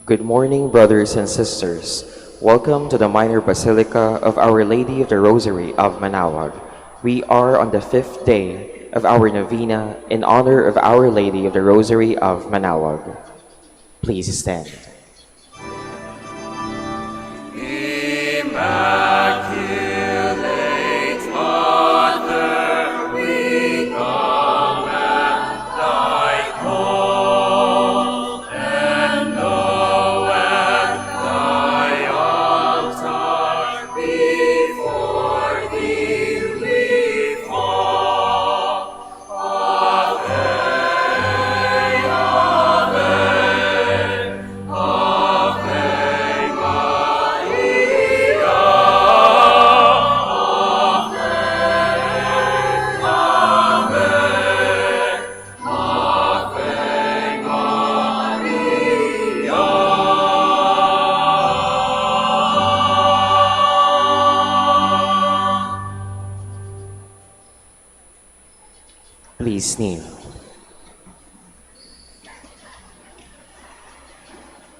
Good morning, brothers and sisters. Welcome to the Minor Basilica of Our Lady of the Rosary of Manaoag. We are on the 5th day of our Novena in honor of Our Lady of the Rosary of Manaoag. Please stand. Immaculate Mother, we come at thy call, and know at thy altar before thee we fall. Ave, Ave, Ave Maria, Please kneel.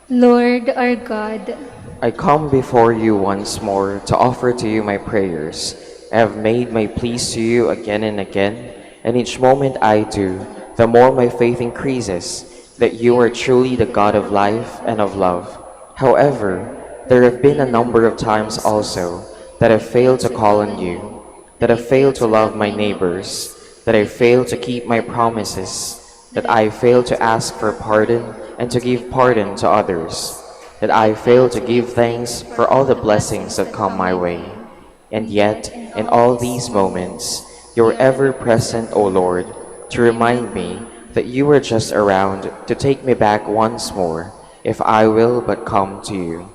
Lord our God, I come before you once more to offer to you my prayers. I have made my pleas to you again and again, and each moment I do, the more my faith increases that you are truly the God of life and of love. However, there have been a number of times also that I failed to call on you, that I failed to love my neighbors, that I failed to keep my promises, that I failed to ask for pardon and to give pardon to others, that I failed to give thanks for all the blessings that come my way. And yet, in all these moments, you are ever present, O Lord, to remind me that you are just around to take me back once more, if I will but come to you.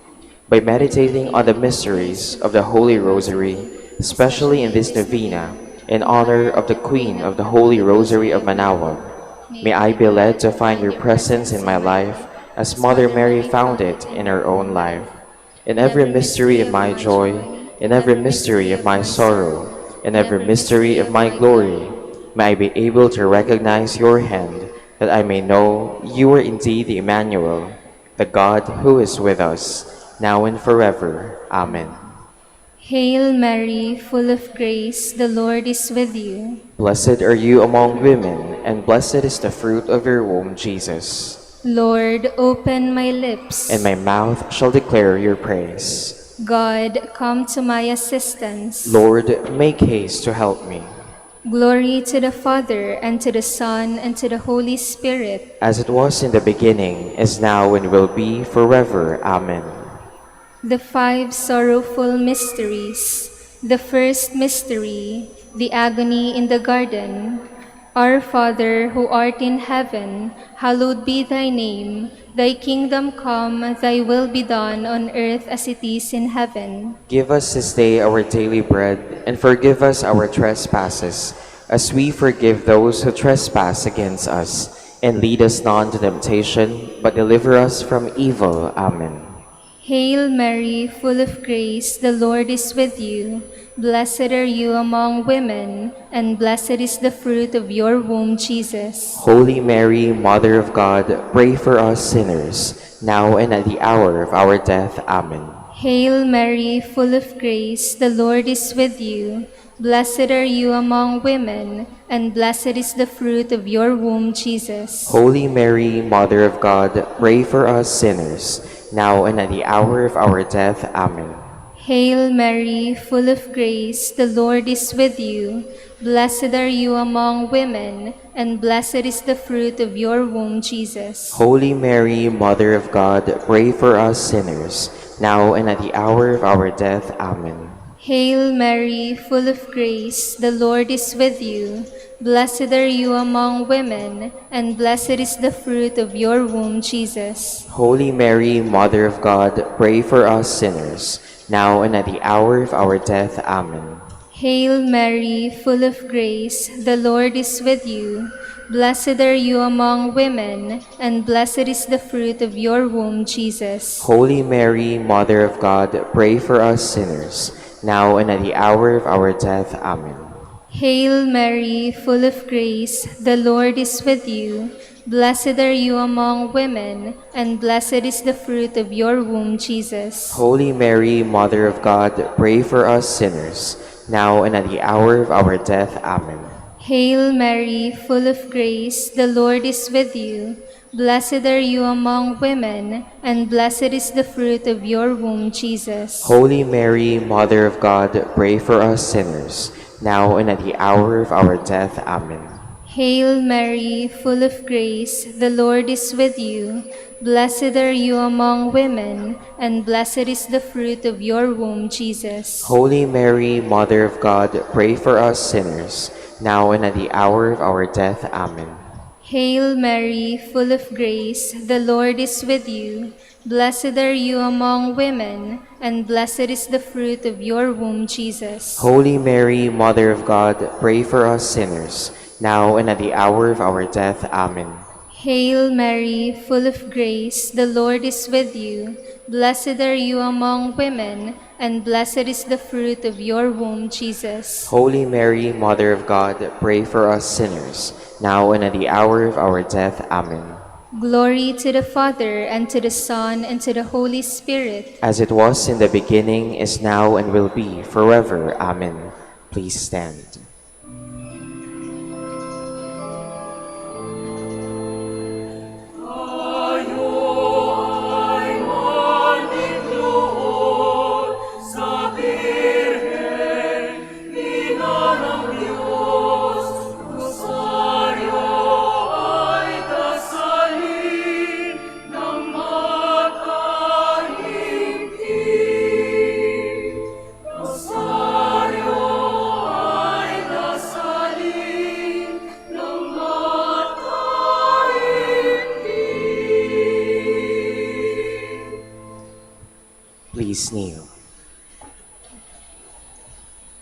By meditating on the mysteries of the Holy Rosary, especially in this novena, in honor of the Queen of the Holy Rosary of Manaoag, may I be led to find your presence in my life as Mother Mary found it in her own life. In every mystery of my joy, in every mystery of my sorrow, in every mystery of my glory, may I be able to recognize your hand, that I may know you are indeed the Emmanuel, the God who is with us, now and forever. Amen. Hail Mary, full of grace, the Lord is with you. Blessed are you among women, and blessed is the fruit of your womb, Jesus. Lord, open my lips, And my mouth shall declare your praise. God, come to my assistance. Lord, make haste to help me. Glory to the Father, and to the Son, and to the Holy Spirit. As it was in the beginning, is now, and will be forever. Amen. The five sorrowful mysteries. The first mystery, the agony in the garden. Our Father, who art in heaven, hallowed be thy name. Thy kingdom come, thy will be done on earth as it is in heaven. Give us this day our daily bread, and forgive us our trespasses, as we forgive those who trespass against us. And lead us not into temptation, but deliver us from evil. Amen. Hail Mary, full of grace, the Lord is with you. Blessed are you among women, and blessed is the fruit of your womb, Jesus. Holy Mary, Mother of God, pray for us sinners, now and at the hour of our death. Amen. Hail Mary, full of grace, the Lord is with you. Blessed are you among women, and blessed is the fruit of your womb, Jesus. Holy Mary, Mother of God, pray for us sinners, now and at the hour of our death. Amen. Hail Mary, full of grace, the Lord is with you. Blessed are you among women, and blessed is the fruit of your womb, Jesus. Holy Mary, Mother of God, pray for us sinners, now and at the hour of our death. Amen. Hail Mary, full of grace, the Lord is with you. Blessed are you among women, and blessed is the fruit of your womb, Jesus. Holy Mary, Mother of God, pray for us sinners, now and at the hour of our death. Amen. Hail Mary, full of grace, the Lord is with you. Blessed are you among women, and blessed is the fruit of your womb, Jesus. Holy Mary, Mother of God, pray for us sinners, now and at the hour of our death. Amen. Hail Mary, full of grace, the Lord is with you. Blessed are you among women, and blessed is the fruit of your womb, Jesus. Holy Mary, Mother of God, pray for us sinners, now and at the hour of our death. Amen. Hail Mary, full of grace, the Lord is with you. Blessed are you among women, and blessed is the fruit of your womb, Jesus. Holy Mary, Mother of God, pray for us sinners, now and at the hour of our death. Amen. Hail Mary, full of grace, the Lord is with you. Blessed are you among women, and blessed is the fruit of your womb, Jesus. Holy Mary, Mother of God, pray for us sinners, now and at the hour of our death. Amen. Hail Mary, full of grace, the Lord is with you. Blessed are you among women, and blessed is the fruit of your womb, Jesus. Holy Mary, Mother of God, pray for us sinners, now and at the hour of our death. Amen. Hail Mary, full of grace, the Lord is with you. Blessed are you among women, and blessed is the fruit of your womb, Jesus. Holy Mary, Mother of God, pray for us sinners, now and at the hour of our death. Amen. Glory to the Father, and to the Son, and to the Holy Spirit. As it was in the beginning, is now, and will be forever. Amen. Please stand. Please kneel.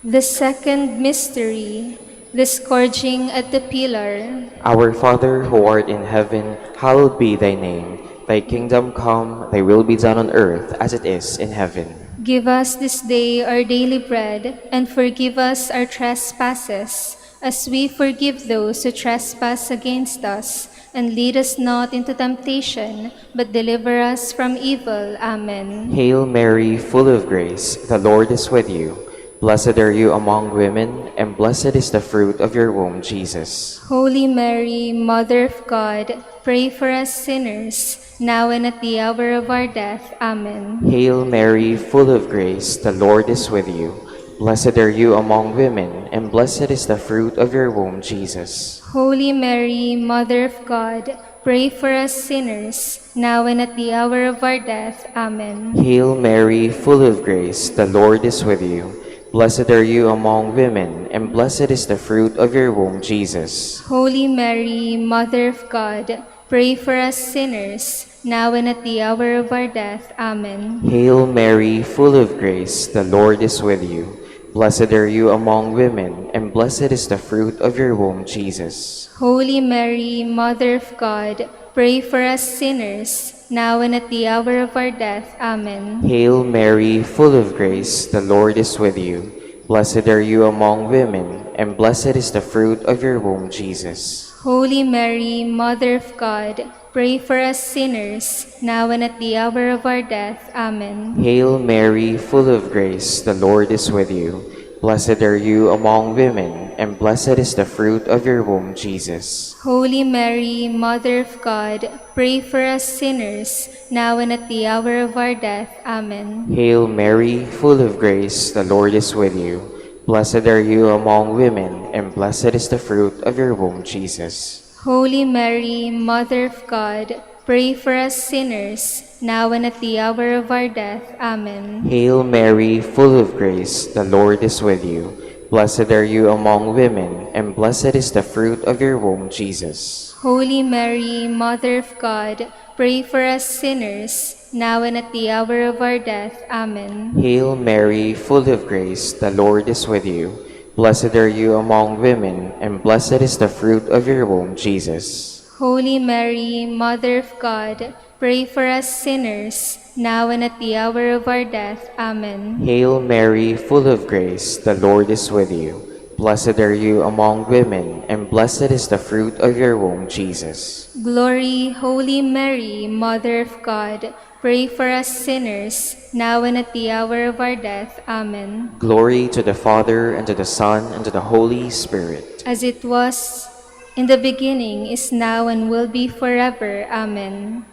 The second mystery, the scourging at the pillar. Our Father, who art in heaven, hallowed be thy name. Thy kingdom come, thy will be done on earth as it is in heaven. Give us this day our daily bread, and forgive us our trespasses, as we forgive those who trespass against us. And lead us not into temptation, but deliver us from evil. Amen. Hail Mary, full of grace, the Lord is with you. Blessed are you among women, and blessed is the fruit of your womb, Jesus. Holy Mary, Mother of God, pray for us sinners, now and at the hour of our death. Amen. Hail Mary, full of grace, the Lord is with you. Blessed are you among women, and blessed is the fruit of your womb, Jesus. Holy Mary, Mother of God, pray for us sinners, now and at the hour of our death. Amen. Hail Mary, full of grace, the Lord is with you. Blessed are you among women, and blessed is the fruit of your womb, Jesus. Holy Mary, Mother of God, pray for us sinners, now and at the hour of our death. Amen. Hail Mary, full of grace, the Lord is with you. Blessed are you among women, and blessed is the fruit of your womb, Jesus. Holy Mary, Mother of God, pray for us sinners, now and at the hour of our death. Amen. Hail Mary, full of grace, the Lord is with you. Blessed are you among women, and blessed is the fruit of your womb, Jesus. Holy Mary, Mother of God, pray for us sinners, now and at the hour of our death. Amen. Hail Mary, full of grace, the Lord is with you. Blessed are you among women, and blessed is the fruit of your womb, Jesus. Holy Mary, Mother of God, pray for us sinners, now and at the hour of our death. Amen. Hail Mary, full of grace, the Lord is with you. Blessed are you among women, and blessed is the fruit of your womb, Jesus. Holy Mary, Mother of God, pray for us sinners, now and at the hour of our death. Amen. Hail Mary, full of grace, the Lord is with you. Blessed are you among women, and blessed is the fruit of your womb, Jesus. Holy Mary, Mother of God, pray for us sinners, now and at the hour of our death. Amen. Hail Mary, full of grace, the Lord is with you. Blessed are you among women, and blessed is the fruit of your womb, Jesus. Holy Mary, Mother of God, pray for us sinners, now and at the hour of our death. Amen. Hail Mary, full of grace, the Lord is with you. Blessed are you among women, and blessed is the fruit of your womb, Jesus. Glory, Holy Mary, Mother of God, pray for us sinners, now and at the hour of our death. Amen. Glory to the Father, and to the Son, and to the Holy Spirit. As it was in the beginning, is now, and will be forever. Amen.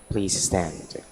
Please stand.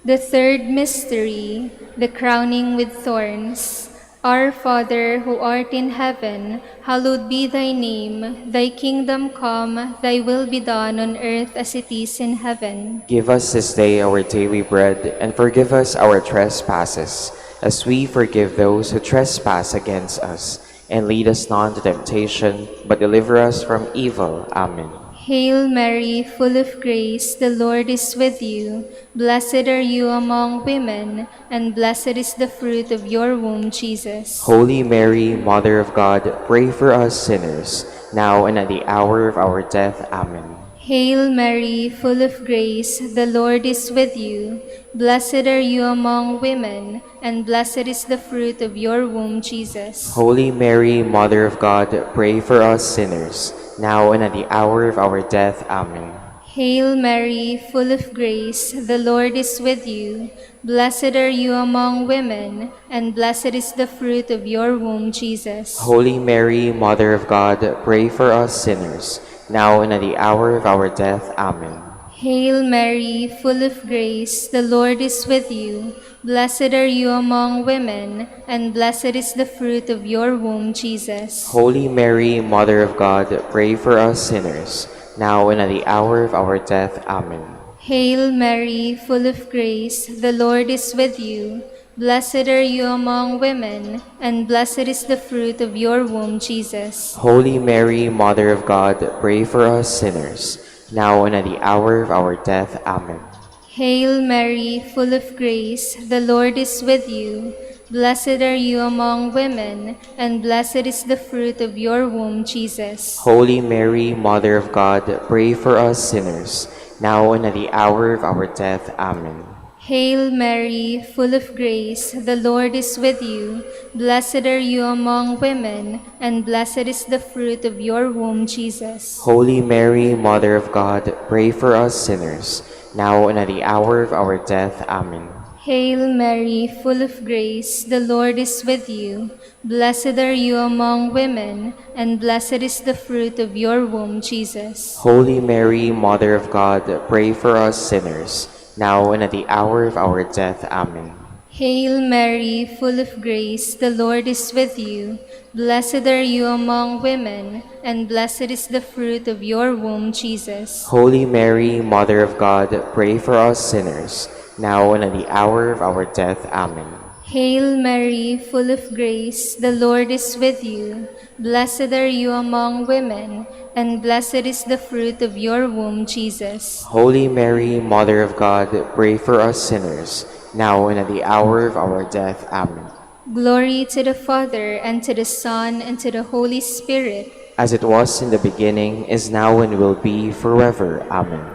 The third mystery, the crowning with thorns. Our Father, who art in heaven, hallowed be thy name. Thy kingdom come, thy will be done on earth as it is in heaven. Give us this day our daily bread, and forgive us our trespasses, as we forgive those who trespass against us. And lead us not into temptation, but deliver us from evil. Amen. Hail Mary, full of grace, the Lord is with you. Blessed are you among women, and blessed is the fruit of your womb, Jesus. Holy Mary, Mother of God, pray for us sinners, now and at the hour of our death. Amen. Hail Mary, full of grace, the Lord is with you. Blessed are you among women, and blessed is the fruit of your womb, Jesus. Holy Mary, Mother of God, pray for us sinners, now and at the hour of our death. Amen. Hail Mary, full of grace, the Lord is with you. Blessed are you among women, and blessed is the fruit of your womb, Jesus. Holy Mary, Mother of God, pray for us sinners, now and at the hour of our death. Amen. Hail Mary, full of grace, the Lord is with you. Blessed are you among women, and blessed is the fruit of your womb, Jesus. Holy Mary, Mother of God, pray for us sinners, now and at the hour of our death. Amen. Hail Mary, full of grace, the Lord is with you. Blessed are you among women, and blessed is the fruit of your womb, Jesus. Holy Mary, Mother of God, pray for us sinners, now and at the hour of our death. Amen. Hail Mary, full of grace, the Lord is with you. Blessed are you among women, and blessed is the fruit of your womb, Jesus. Holy Mary, Mother of God, pray for us sinners, now and at the hour of our death. Amen. Hail Mary, full of grace, the Lord is with you. Blessed are you among women, and blessed is the fruit of your womb, Jesus. Holy Mary, Mother of God, pray for us sinners, now and at the hour of our death. Amen. Hail Mary, full of grace, the Lord is with you. Blessed are you among women, and blessed is the fruit of your womb, Jesus. Holy Mary, Mother of God, pray for us sinners, now and at the hour of our death. Amen. Hail Mary, full of grace, the Lord is with you. Blessed are you among women, and blessed is the fruit of your womb, Jesus. Holy Mary, Mother of God, pray for us sinners, now and at the hour of our death. Amen. Hail Mary, full of grace, the Lord is with you. Blessed are you among women, and blessed is the fruit of your womb, Jesus. Holy Mary, Mother of God, pray for us sinners, now and at the hour of our death. Amen. Glory to the Father, and to the Son, and to the Holy Spirit. As it was in the beginning, is now, and will be forever. Amen.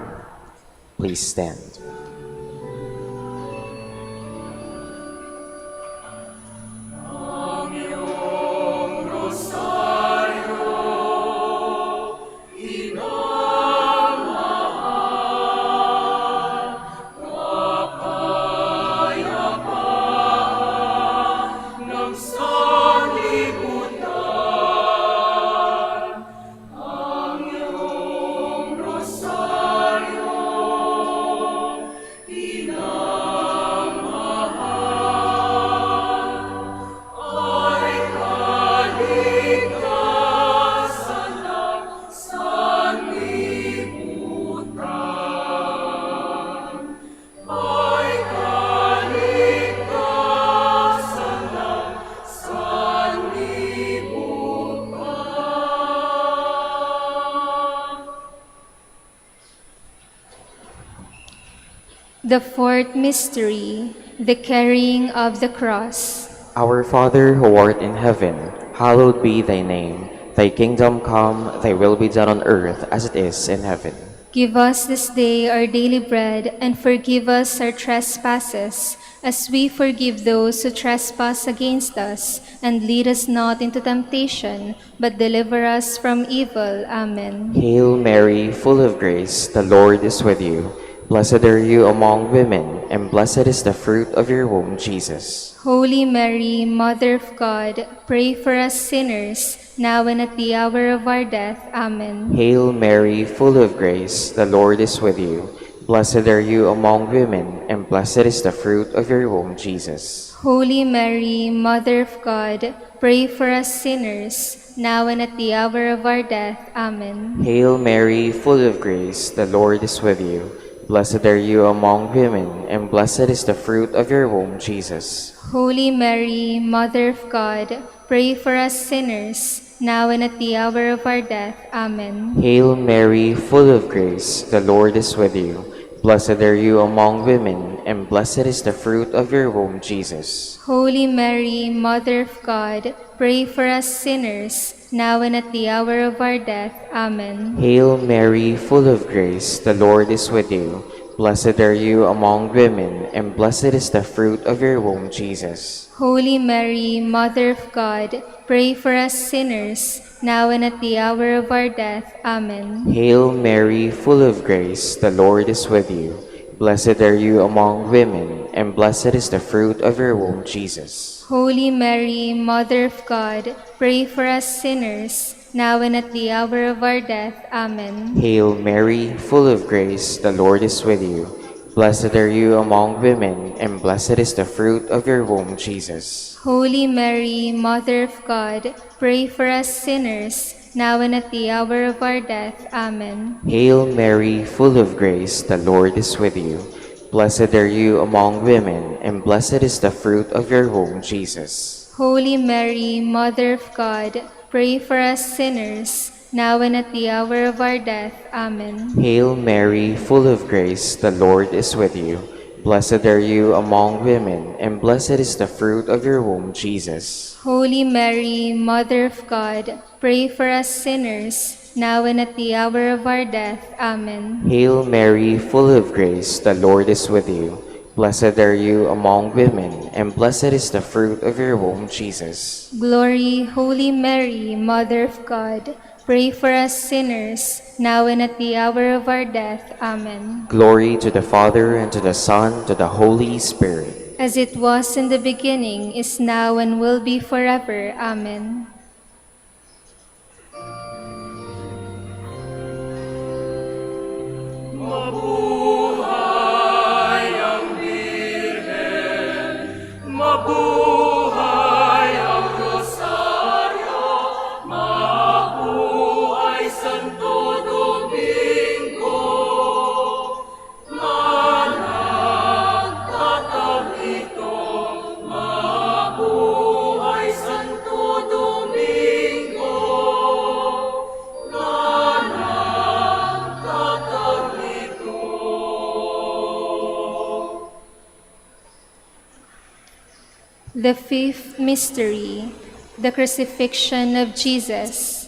Please stand. The fourth mystery, the carrying of the cross. Our Father who art in heaven, hallowed be thy name. Thy kingdom come, thy will be done on earth as it is in heaven. Give us this day our daily bread, and forgive us our trespasses, as we forgive those who trespass against us. And lead us not into temptation, but deliver us from evil. Amen. Hail Mary, full of grace, the Lord is with you. Blessed are you among women, and blessed is the fruit of your womb, Jesus. Holy Mary, Mother of God, pray for us sinners, now and at the hour of our death. Amen. Hail Mary, full of grace, the Lord is with you. Blessed are you among women, and blessed is the fruit of your womb, Jesus. Holy Mary, Mother of God, pray for us sinners, now and at the hour of our death. Amen. Hail Mary, full of grace, the Lord is with you. Blessed are you among women, and blessed is the fruit of your womb, Jesus. Holy Mary, Mother of God, pray for us sinners, now and at the hour of our death. Amen. Hail Mary, full of grace, the Lord is with you. Blessed are you among women, and blessed is the fruit of your womb, Jesus. Holy Mary, Mother of God, pray for us sinners, now and at the hour of our death. Amen. Hail Mary, full of grace, the Lord is with you. Blessed are you among women, and blessed is the fruit of your womb, Jesus. Holy Mary, Mother of God, pray for us sinners, now and at the hour of our death. Amen. Hail Mary, full of grace, the Lord is with you. Blessed are you among women, and blessed is the fruit of your womb, Jesus. Holy Mary, Mother of God, pray for us sinners, now and at the hour of our death. Amen. Hail Mary, full of grace, the Lord is with you. Blessed are you among women, and blessed is the fruit of your womb, Jesus. Holy Mary, Mother of God, pray for us sinners, now and at the hour of our death. Amen. Hail Mary, full of grace, the Lord is with you. Blessed are you among women, and blessed is the fruit of your womb, Jesus. Holy Mary, Mother of God, pray for us sinners, now and at the hour of our death. Amen. Hail Mary, full of grace, the Lord is with you. Blessed are you among women, and blessed is the fruit of your womb, Jesus. Holy Mary, Mother of God, pray for us sinners, now and at the hour of our death. Amen. Hail Mary, full of grace, the Lord is with you. Blessed are you among women, and blessed is the fruit of your womb, Jesus. Glory, Holy Mary, Mother of God, pray for us sinners, now and at the hour of our death. Amen. Glory to the Father, and to the Son, to the Holy Spirit. As it was in the beginning, is now, and will be forever. Amen. Mabuhay ang Birhen, mabuhay ang Rosaryo, mabuhay Santo Domingo, na nagtatag ito, mabuhay Santo Domingo, na nagtatag ito. The fifth mystery, the crucifixion of Jesus.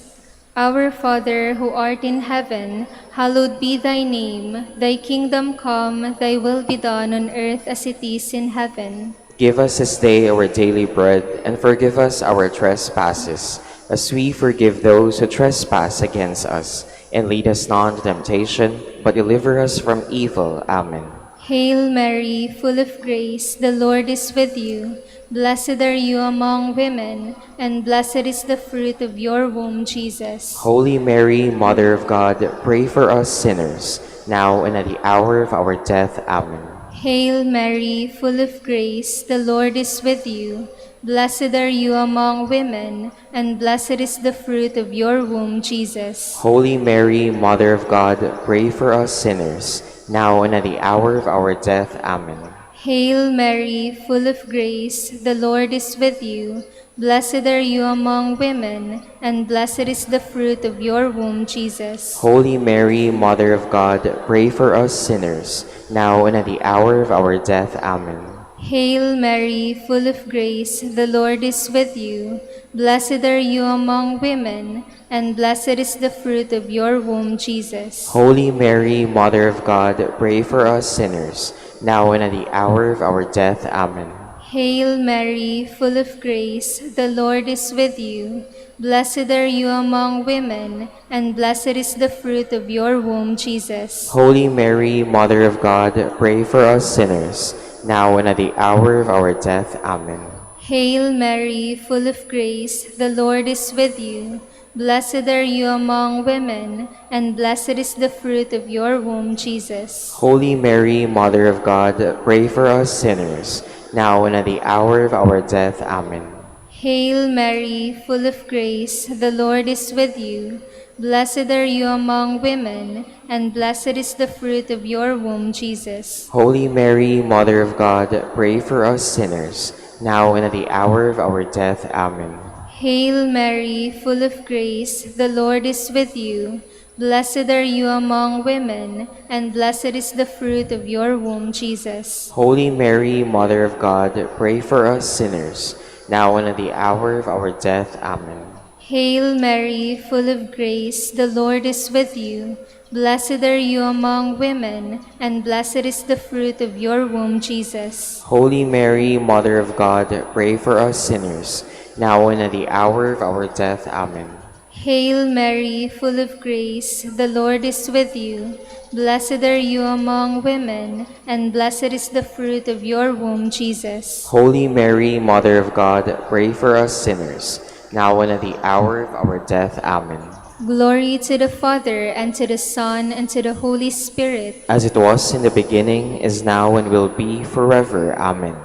Our Father, who art in heaven, hallowed be thy name. Thy kingdom come, thy will be done on earth as it is in heaven. Give us this day our daily bread, and forgive us our trespasses, as we forgive those who trespass against us. And lead us not into temptation, but deliver us from evil. Amen. Hail Mary, full of grace, the Lord is with you. Blessed are you among women, and blessed is the fruit of your womb, Jesus. Holy Mary, Mother of God, pray for us sinners, now and at the hour of our death. Amen. Hail Mary, full of grace, the Lord is with you. Blessed are you among women, and blessed is the fruit of your womb, Jesus. Holy Mary, Mother of God, pray for us sinners, now and at the hour of our death. Amen. Hail Mary, full of grace, the Lord is with you. Blessed are you among women, and blessed is the fruit of your womb, Jesus. Holy Mary, Mother of God, pray for us sinners, now and at the hour of our death. Amen. Hail Mary, full of grace, the Lord is with you. Blessed are you among women, and blessed is the fruit of your womb, Jesus. Holy Mary, Mother of God, pray for us sinners, now and at the hour of our death. Amen. Hail Mary, full of grace, the Lord is with you. Blessed are you among women, and blessed is the fruit of your womb, Jesus. Holy Mary, Mother of God, pray for us sinners, now and at the hour of our death. Amen. Hail Mary, full of grace, the Lord is with you. Blessed are you among women, and blessed is the fruit of your womb, Jesus. Holy Mary, Mother of God, pray for us sinners, now and at the hour of our death. Amen. Hail Mary, full of grace, the Lord is with you. Blessed are you among women, and blessed is the fruit of your womb, Jesus. Holy Mary, Mother of God, pray for us sinners, now and at the hour of our death. Amen. Hail Mary, full of grace, the Lord is with you. Blessed are you among women, and blessed is the fruit of your womb, Jesus. Holy Mary, Mother of God, pray for us sinners, now and at the hour of our death. Amen. Hail Mary, full of grace, the Lord is with you. Blessed are you among women, and blessed is the fruit of your womb, Jesus. Holy Mary, Mother of God, pray for us sinners, now and at the hour of our death. Amen. Hail Mary, full of grace, the Lord is with you. Blessed are you among women, and blessed is the fruit of your womb, Jesus. Holy Mary, Mother of God, pray for us sinners, now and at the hour of our death. Amen. Glory to the Father, and to the Son, and to the Holy Spirit. As it was in the beginning, is now, and will be forever. Amen.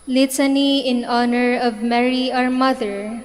Litany in honor of Mary, our Mother.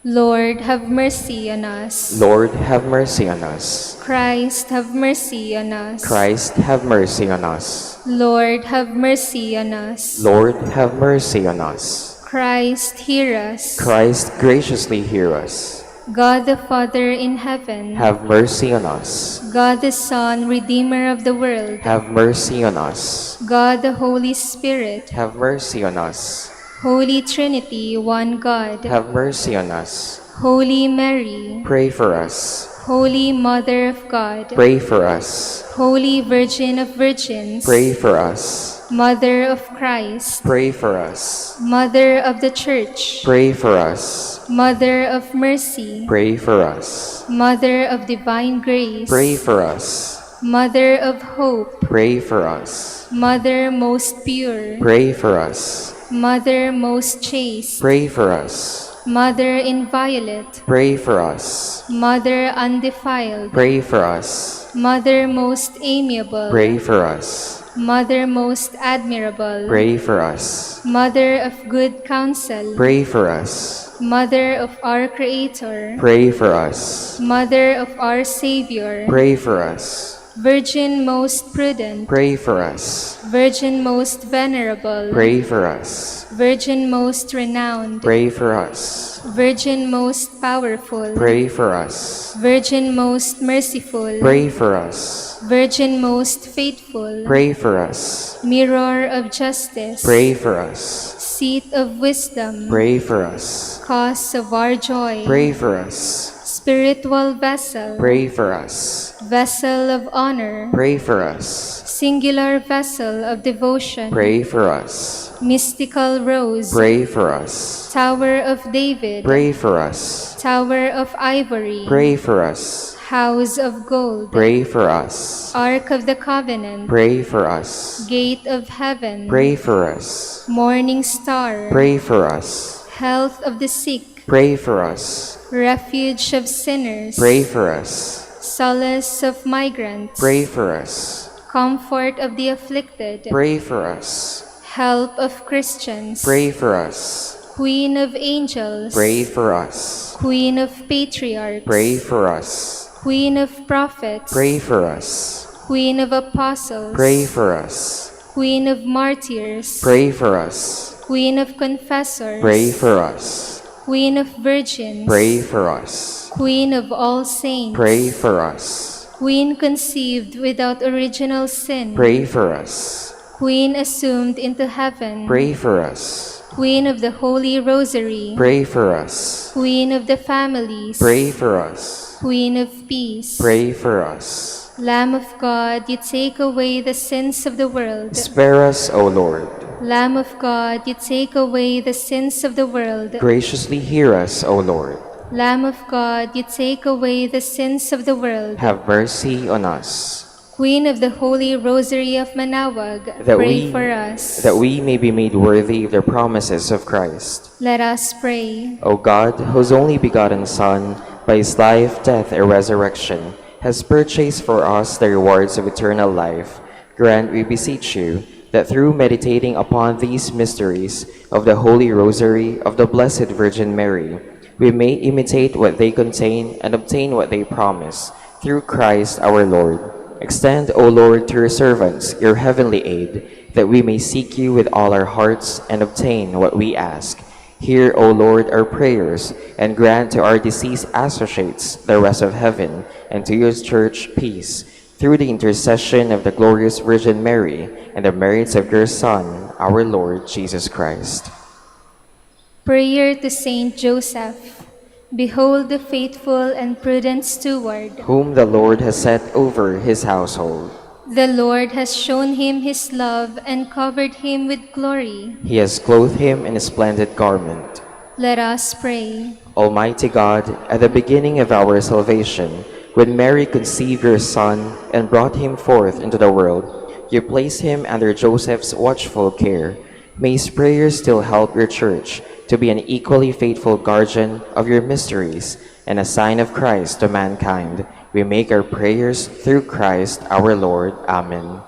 Lord, have mercy on us. Lord, have mercy on us. Christ, have mercy on us. Christ, have mercy on us. Lord, have mercy on us. Lord, have mercy on us. Christ, hear us. Christ, graciously hear us. God the Father in heaven, Have mercy on us. God the Son, Redeemer of the world, Have mercy on us. God the Holy Spirit, Have mercy on us. Holy Trinity, one God, Have mercy on us. Holy Mary, Pray for us. Holy Mother of God, Pray for us. Holy Virgin of Virgins, Pray for us. Mother of Christ, Pray for us. Mother of the Church, Pray for us. Mother of Mercy, Pray for us. Mother of Divine Grace, Pray for us. Mother of Hope, Pray for us. Mother most pure, Pray for us. Mother most chaste, Pray for us. Mother inviolate, Pray for us. Mother undefiled, Pray for us. Mother most amiable, Pray for us. Mother most admirable, Pray for us. Mother of good counsel, Pray for us. Mother of our Creator, Pray for us. Mother of our Savior, Pray for us. Virgin most prudent, Pray for us. Virgin most venerable, Pray for us. Virgin most renowned, Pray for us. Virgin most powerful, Pray for us. Virgin most merciful, Pray for us. Virgin most faithful, Pray for us. Mirror of justice, Pray for us. Seat of wisdom, Pray for us. cause of our joy, Pray for us. spiritual vessel, Pray for us. vessel of honor, Pray for us. singular vessel of devotion, Pray for us. mystical rose, Pray for us. Tower of David, David, pray for us. Tower of Ivory, Pray for us. House of Gold, Pray for us. Ark of the Covenant, Pray for us. Gate of Heaven, Pray for us. Morning Star, Pray for us. Health of the Sick, Pray for us. Refuge of Sinners, Pray for us. Solace of Migrants, Pray for us. Comfort of the Afflicted, Pray for us. Help of Christians, Pray for us. Queen of Angels, Pray for us. Queen of Patriarchs, Pray for us. Queen of Prophets, Pray for us. Queen of Apostles, Pray for us. Queen of Martyrs, Pray for us. Queen of Confessors, Pray for us. Queen of Virgins, Pray for us. Queen of all saints, Pray for us. Queen conceived without original sin, Pray for us. Queen assumed into heaven, Pray for us. Queen of the Holy Rosary, Pray for us. Queen of the families, Pray for us. Queen of peace, Pray for us. Lamb of God, you take away the sins of the world. Spare us, O Lord. Lamb of God, you take away the sins of the world. Graciously hear us, O Lord. Lamb of God, you take away the sins of the world. Have mercy on us, Queen of the Holy Rosary of Manaoag, that pray we for us. that we may be made worthy of the promises of Christ. Let us pray. O God, whose only begotten Son, by his life, death, and resurrection, has purchased for us the rewards of eternal life, grant, we beseech you, that through meditating upon these mysteries of the Holy Rosary of the Blessed Virgin Mary, we may imitate what they contain and obtain what they promise, through Christ our Lord. Extend, O Lord, to your servants your heavenly aid, that we may seek you with all our hearts and obtain what we ask. Hear, O Lord, our prayers, and grant to our deceased associates the rest of heaven, and to your church peace, through the intercession of the glorious Virgin Mary and the merits of your Son, our Lord Jesus Christ. Prayer to Saint Joseph. Behold the faithful and prudent steward. Whom the Lord has set over his household. The Lord has shown him his love and covered him with glory. He has clothed him in a splendid garment. Let us pray. Almighty God, at the beginning of our salvation, when Mary conceived your Son and brought him forth into the world, you placed him under Joseph's watchful care. May his prayers still help your church to be an equally faithful guardian of your mysteries and a sign of Christ to mankind. We make our prayers through Christ our Lord. Amen.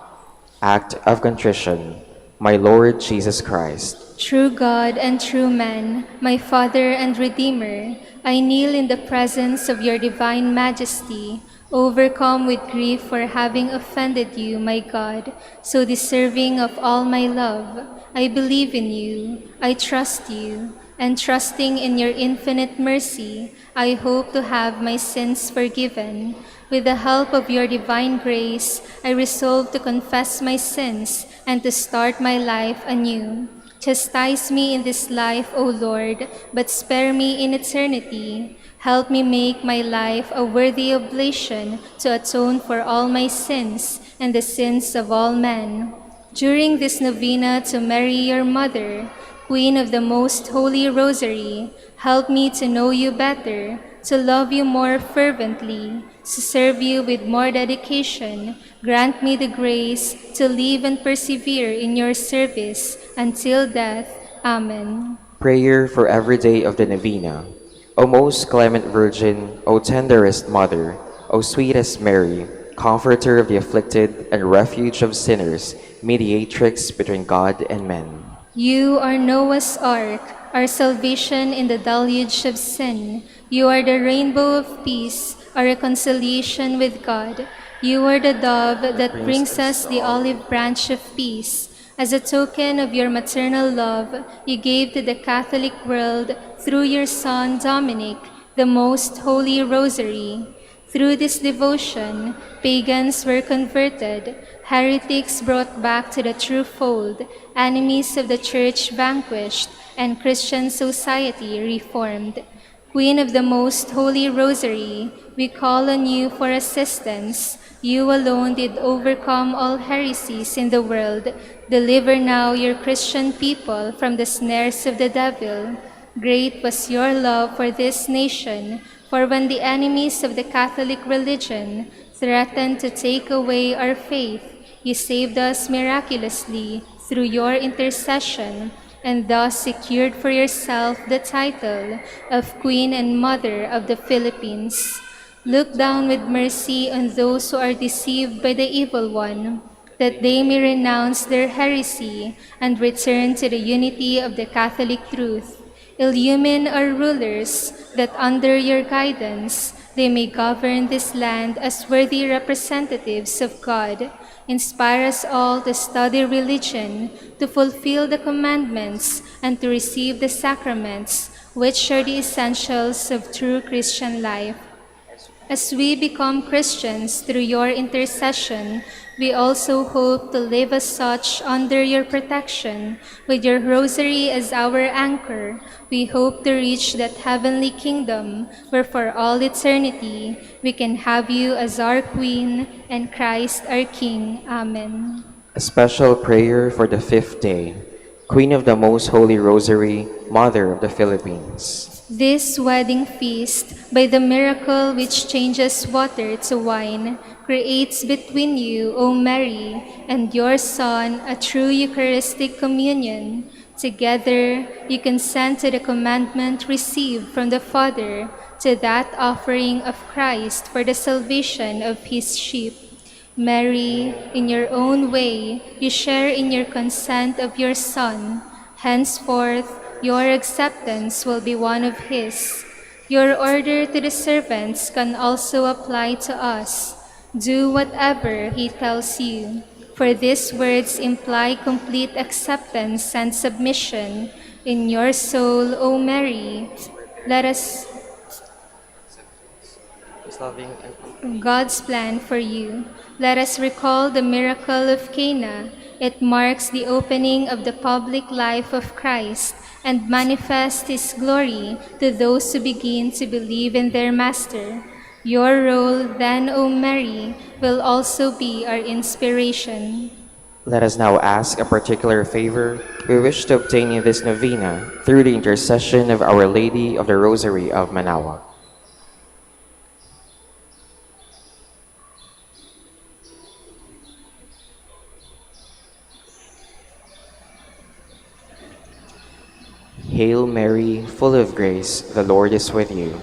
Act of Contrition. My Lord Jesus Christ, True God and true man, my Father and Redeemer, I kneel in the presence of your divine majesty, overcome with grief for having offended you, my God, so deserving of all my love. I believe in you, I trust you, and trusting in your infinite mercy, I hope to have my sins forgiven. With the help of your divine grace, I resolve to confess my sins and to start my life anew. Chastise me in this life, O Lord, but spare me in eternity. Help me make my life a worthy oblation to atone for all my sins and the sins of all men. During this novena to Mary, your Mother, Queen of the Most Holy Rosary, help me to know you better, to love you more fervently, to serve you with more dedication. Grant me the grace to live and persevere in your service until death. Amen. prayer for every day of the novena. O most clement Virgin, O tenderest Mother, O sweetest Mary, Comforter of the afflicted and refuge of sinners, mediatrix between God and men. You are Noah's ark, our salvation in the deluge of sin. You are the rainbow of peace, our reconciliation with God. You are the dove that brings us the olive branch of peace. As a token of your maternal love, you gave to the Catholic world, through your Son, Dominic, the Most Holy Rosary. Through this devotion, pagans were converted, heretics brought back to the true fold, enemies of the Church vanquished, and Christian society reformed. Queen of the Most Holy Rosary, we call on you for assistance. You alone did overcome all heresies in the world. Deliver now your Christian people from the snares of the devil. Great was your love for this nation, for when the enemies of the Catholic religion threatened to take away our faith, you saved us miraculously through your intercession, and thus secured for yourself the title of Queen and Mother of the Philippines. Look down with mercy on those who are deceived by the evil one, that they may renounce their heresy and return to the unity of the Catholic truth. Illumine our rulers, that under your guidance they may govern this land as worthy representatives of God. Inspire us all to study religion, to fulfill the commandments, and to receive the sacraments, which are the essentials of true Christian life. As we become Christians through your intercession, we also hope to live as such under your protection. With your rosary as our anchor, we hope to reach that heavenly kingdom where for all eternity we can have you as our Queen and Christ our King. Amen. A special prayer for the fifth day. Queen of the Most Holy Rosary, Mother of the Philippines. This wedding feast, by the miracle which changes water to wine, creates between you, O Mary, and your Son a true Eucharistic communion. Together, you consent to the commandment received from the Father, to that offering of Christ for the salvation of his sheep. Mary, in your own way, you share in your consent of your Son. Henceforth, your acceptance will be one of his. Your order to the servants can also apply to us. Do whatever he tells you, for these words imply complete acceptance and submission. In your soul, O Mary, let us God's plan for you. Let us recall the miracle of Cana. It marks the opening of the public life of Christ and manifests his glory to those who begin to believe in their Master. Your role then, O Mary, will also be our inspiration. Let us now ask a particular favor we wish to obtain in this novena through the intercession of Our Lady of the Rosary of Manaoag. Hail Mary, full of grace, the Lord is with you.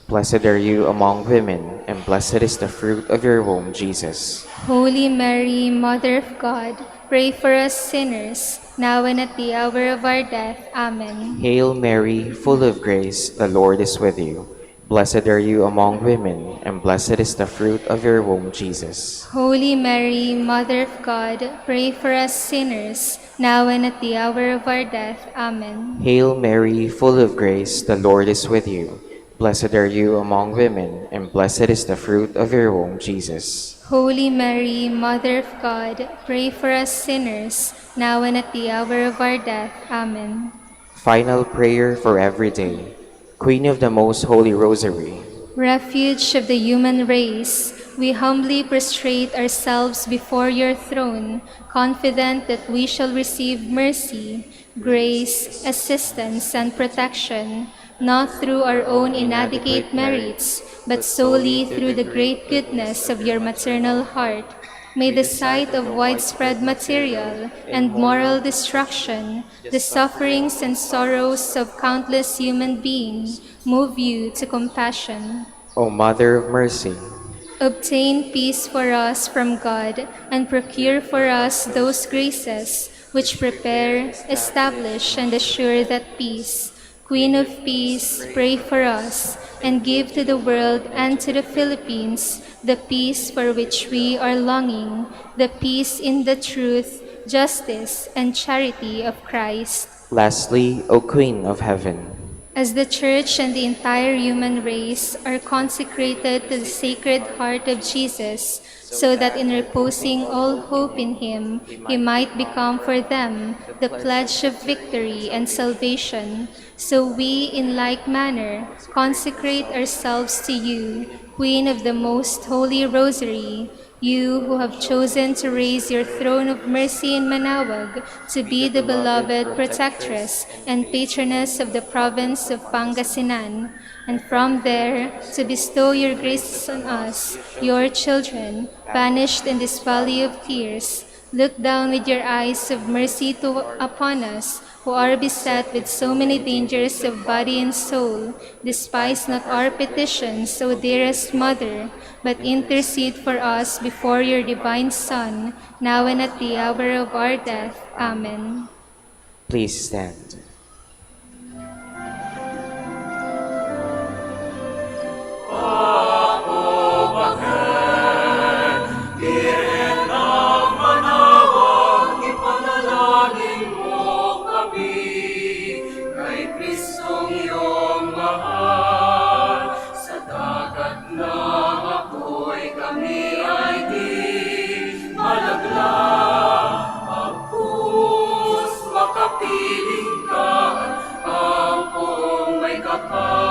Blessed are you among women, and blessed is the fruit of your womb, Jesus. Holy Mary, Mother of God, pray for us sinners, now and at the hour of our death. Amen. Hail Mary, full of grace, the Lord is with you. Blessed are you among women, and blessed is the fruit of your womb, Jesus. Holy Mary, Mother of God, pray for us sinners, now and at the hour of our death. Amen. Hail Mary, full of grace, the Lord is with you. Blessed are you among women, and blessed is the fruit of your womb, Jesus. Holy Mary, Mother of God, pray for us sinners, now and at the hour of our death. Amen. Final prayer for every day. Queen of the Most Holy Rosary, Refuge of the human race, we humbly prostrate ourselves before your throne, confident that we shall receive mercy, grace, assistance, and protection, not through our own inadequate merits, but solely through the great goodness of your maternal heart. May the sight of widespread material and moral destruction, the sufferings and sorrows of countless human beings, move you to compassion. O Mother of Mercy, Obtain peace for us from God, and procure for us those graces which prepare, establish, and assure that peace. Queen of Peace, pray for us, and give to the world and to the Philippines the peace for which we are longing, the peace in the truth, justice, and charity of Christ. lastly, O Queen of Heaven, As the Church and the entire human race are consecrated to the Sacred Heart of Jesus, so that in reposing all hope in Him, He might become for them the pledge of victory and salvation, so we, in like manner, consecrate ourselves to you, Queen of the Most Holy Rosary. You who have chosen to raise your throne of mercy in Manaoag to be the beloved protectress and patroness of the province of Pangasinan, and from there to bestow your graces on us, your children, banished in this valley of tears. Look down with your eyes of mercy upon us, who are beset with so many dangers of body and soul. Despise not our petitions, O dearest Mother, but intercede for us before your divine Son, now and at the hour of our death. Amen. Please stand. Ipanalangin mo kami kay Kristong iyong mahal. Sa dagat na apoy kami ay di malaglag. Pagkus makapiling ka, ang poong may kapal.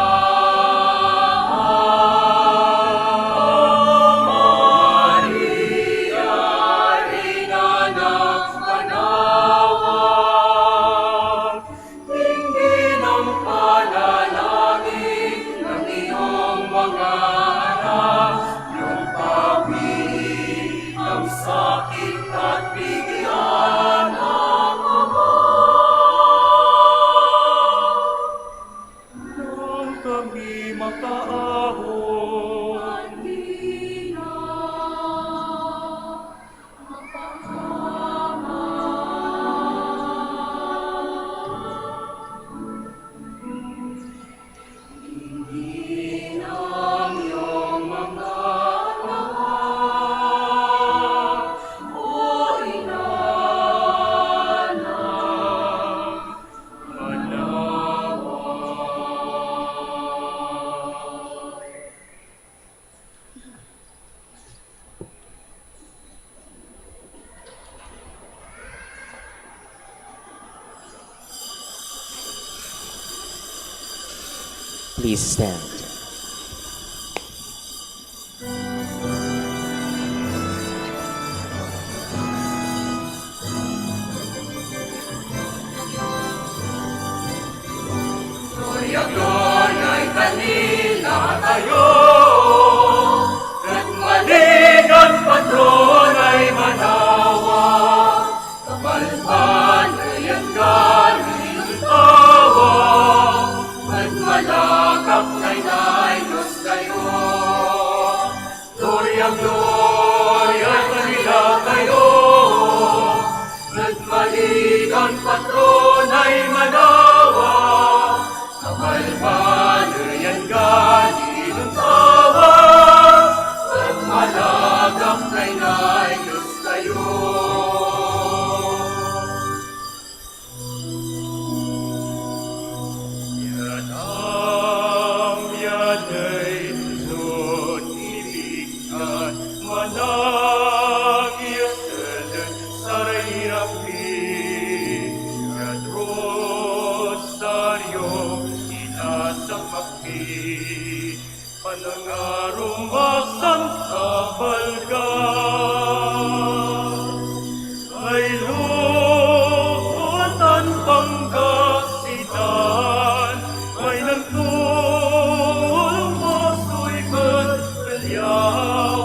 Please stand. Gloria, gloria, ikanila tayo, at maligan patron ay Manaoag, kabalban ay ang galing ng tawa, at malakap na Diyos kayo. Gloria, gloria, ikanila tayo, at maligan patron ay Manaoag, kabalban ay ang galing ng tawa, at malakap na Diyos kayo. Panangarumasan kabalgan ay lutan Pangasinan, may nagtulong maso'y kalyaw,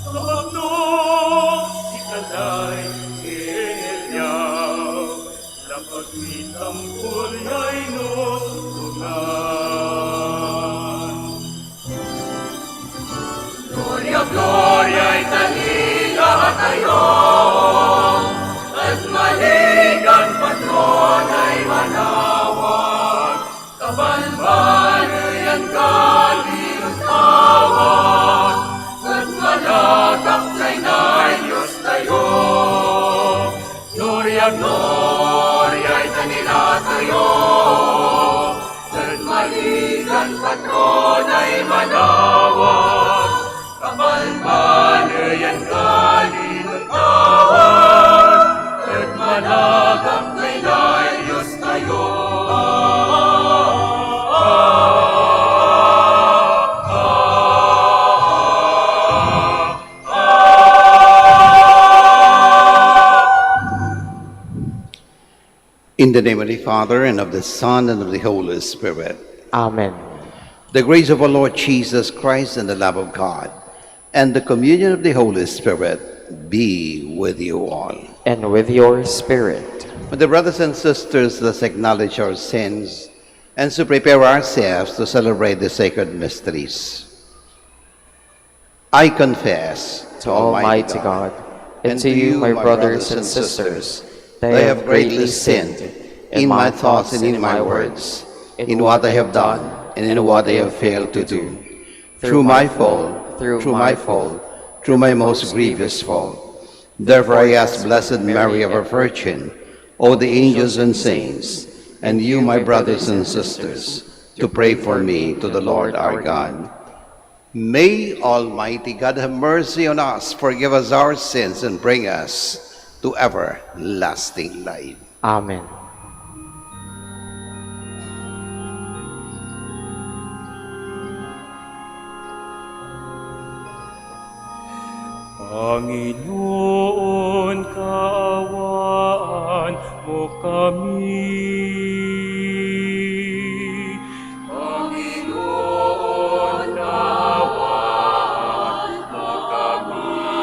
kapagnog si kalay inilyaw, lapag mitang kulyay nusungan. Gloria, ikanila tayo, at maligan patron ay Manaoag, kabalban ay ang galing ng tawag, at malakap na Diyos tayo. Gloria, gloria, ikanila tayo, at maligan patron ay Manaoag, kabalban ay ang galing ng tawag, at malakap na Diyos tayo. In the name of the Father, and of the Son, and of the Holy Spirit. Amen. The grace of our Lord Jesus Christ, and the love of God, and the communion of the Holy Spirit be with you all. And with your spirit. My dear brothers and sisters, let's acknowledge our sins and to prepare ourselves to celebrate the sacred mysteries. I confess To Almighty God, and to you, my brothers and sisters, that I have greatly sinned in my thoughts and in my words, in what I have done and in what I have failed to do, through my fault, through my most grievous fault. Therefore I ask Blessed Mary, ever Virgin, all the angels and saints, and you, my brothers and sisters, to pray for me to the Lord our God. May Almighty God have mercy on us, forgive us our sins, and bring us to everlasting life. Amen. Panginoon, kaawaan mo kami. Panginoon, kaawaan mo kami.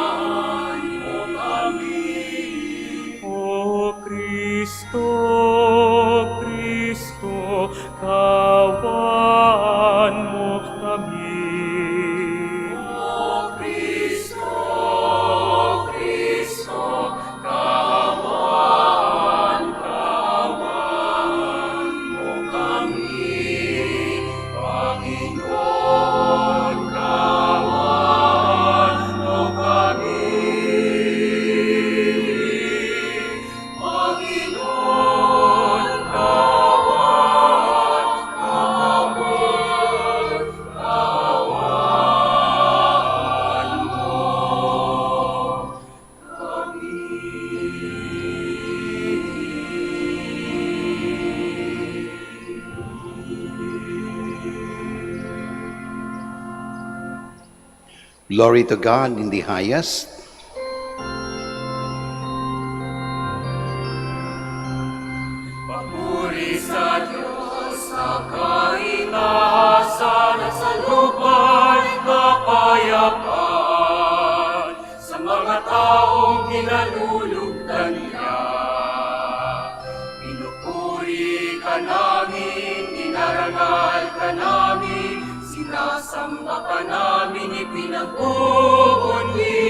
O Kristo, Kristo, kaawaan mo kami. Glory to God in the highest. Papuri sa Diyos sa kaitaasan at sa lupa'y kapayapaan sa mga taong kinalulugdan niya. Pinupuri ka namin, dinarangal ka namin, sinasamba ka namin, ipinag-uunli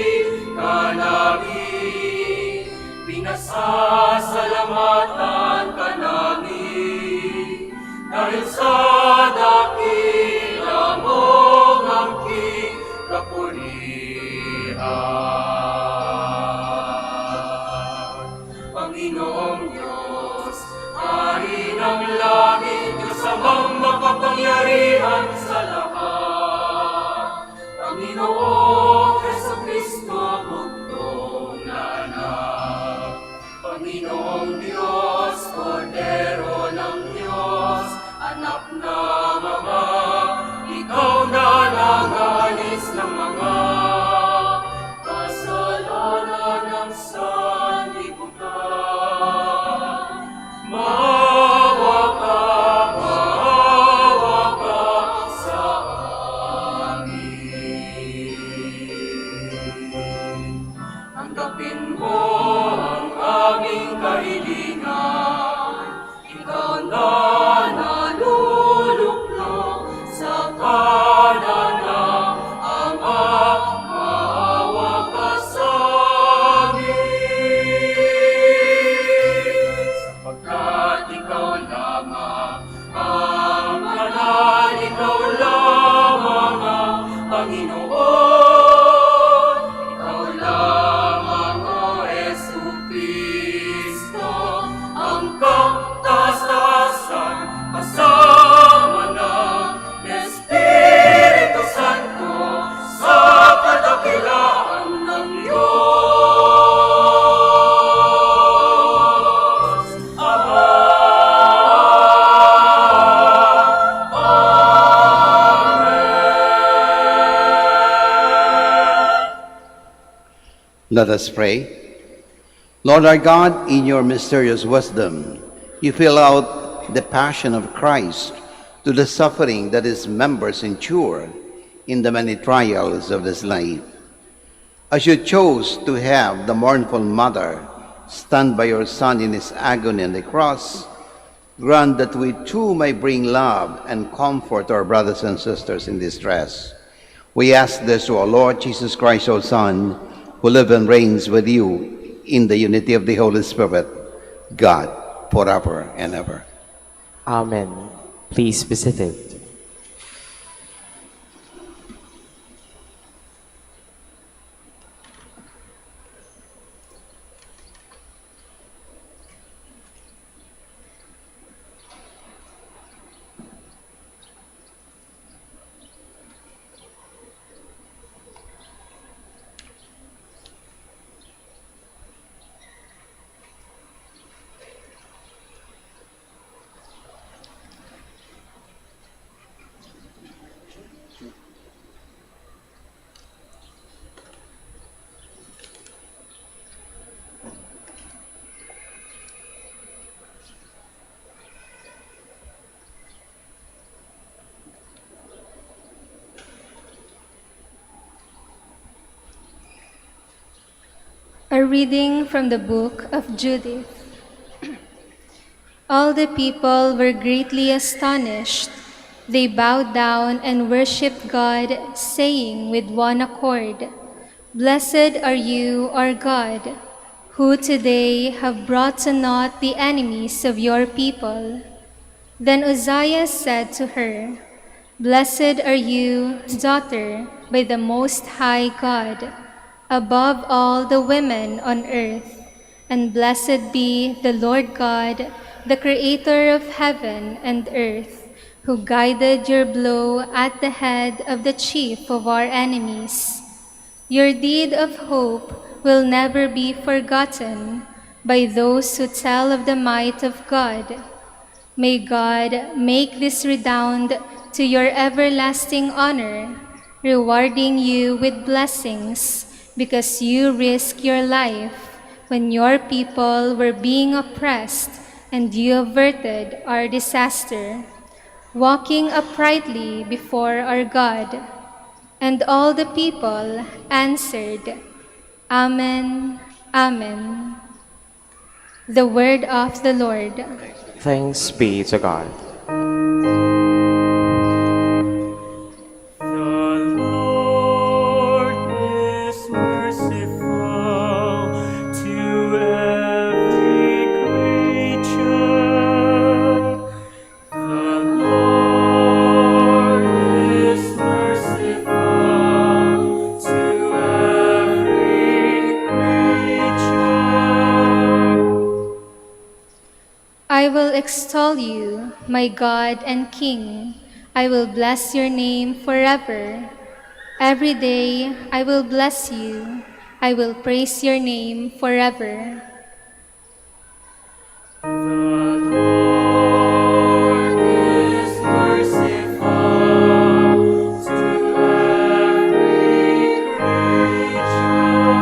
ka namin, pinasasalamatan ka namin, dahil sa dakila mong angking kapurihan. Panginoong Diyos, Hari ng langit, Diyos amang makapangyarihan sa lahat. Panginoong Jesucristo, bugtong nanak. Panginoong Diyos, Kordero ng Diyos, anak ng Ama, ikaw na nangalis ng mga kasalanan ng sanlibutan. Maawa ka sa amin. Tanggapin mo ang aming kahilingan. Ikaw na naluluklok sa kanan ng Ama. Maawa ka sa amin. Sapagkat ikaw lamang ang banal, ikaw lamang ang Panginoon. Ikaw lamang, O Jesucristo, ang kaptas-tasan kasama ng Espiritu Santo sa kadakilaan ng Diyos. Ama. Let us pray. Lord our God, in your mysterious wisdom, You fill out the passion of Christ to the suffering that his members endure in the many trials of this life. As you chose to have the mournful mother stand by your Son in his agony on the cross, grant that we too may bring love and comfort to our brothers and sisters in distress. We ask this to our Lord Jesus Christ, our Son, who lives and reigns with you in the unity of the Holy Spirit, God, forever and ever. Amen. Please be seated. A reading from the book of Judith. All the people were greatly astonished. They bowed down and worshipped God, saying with one accord, "Blessed are you, our God, who today have brought to naught the enemies of your people." Then Uzziah said to her, "Blessed are you, daughter, by the Most High God, above all the women on earth, and blessed be the Lord God, the Creator of heaven and earth, who guided your blow at the head of the chief of our enemies. Your deed of hope will never be forgotten by those who tell of the might of God. May God make this redound to your everlasting honor, rewarding you with blessings because you risked your life when your people were being oppressed and you averted our disaster, walking uprightly before our God." And all the people answered, "Amen, Amen." The word of the Lord. Thanks be to God. The Lord is merciful to every creature. The Lord is merciful to every creature. I will extol you, my God and King. I will bless your name forever. Every day I will bless you. I will praise your name forever. The Lord is merciful to every creature.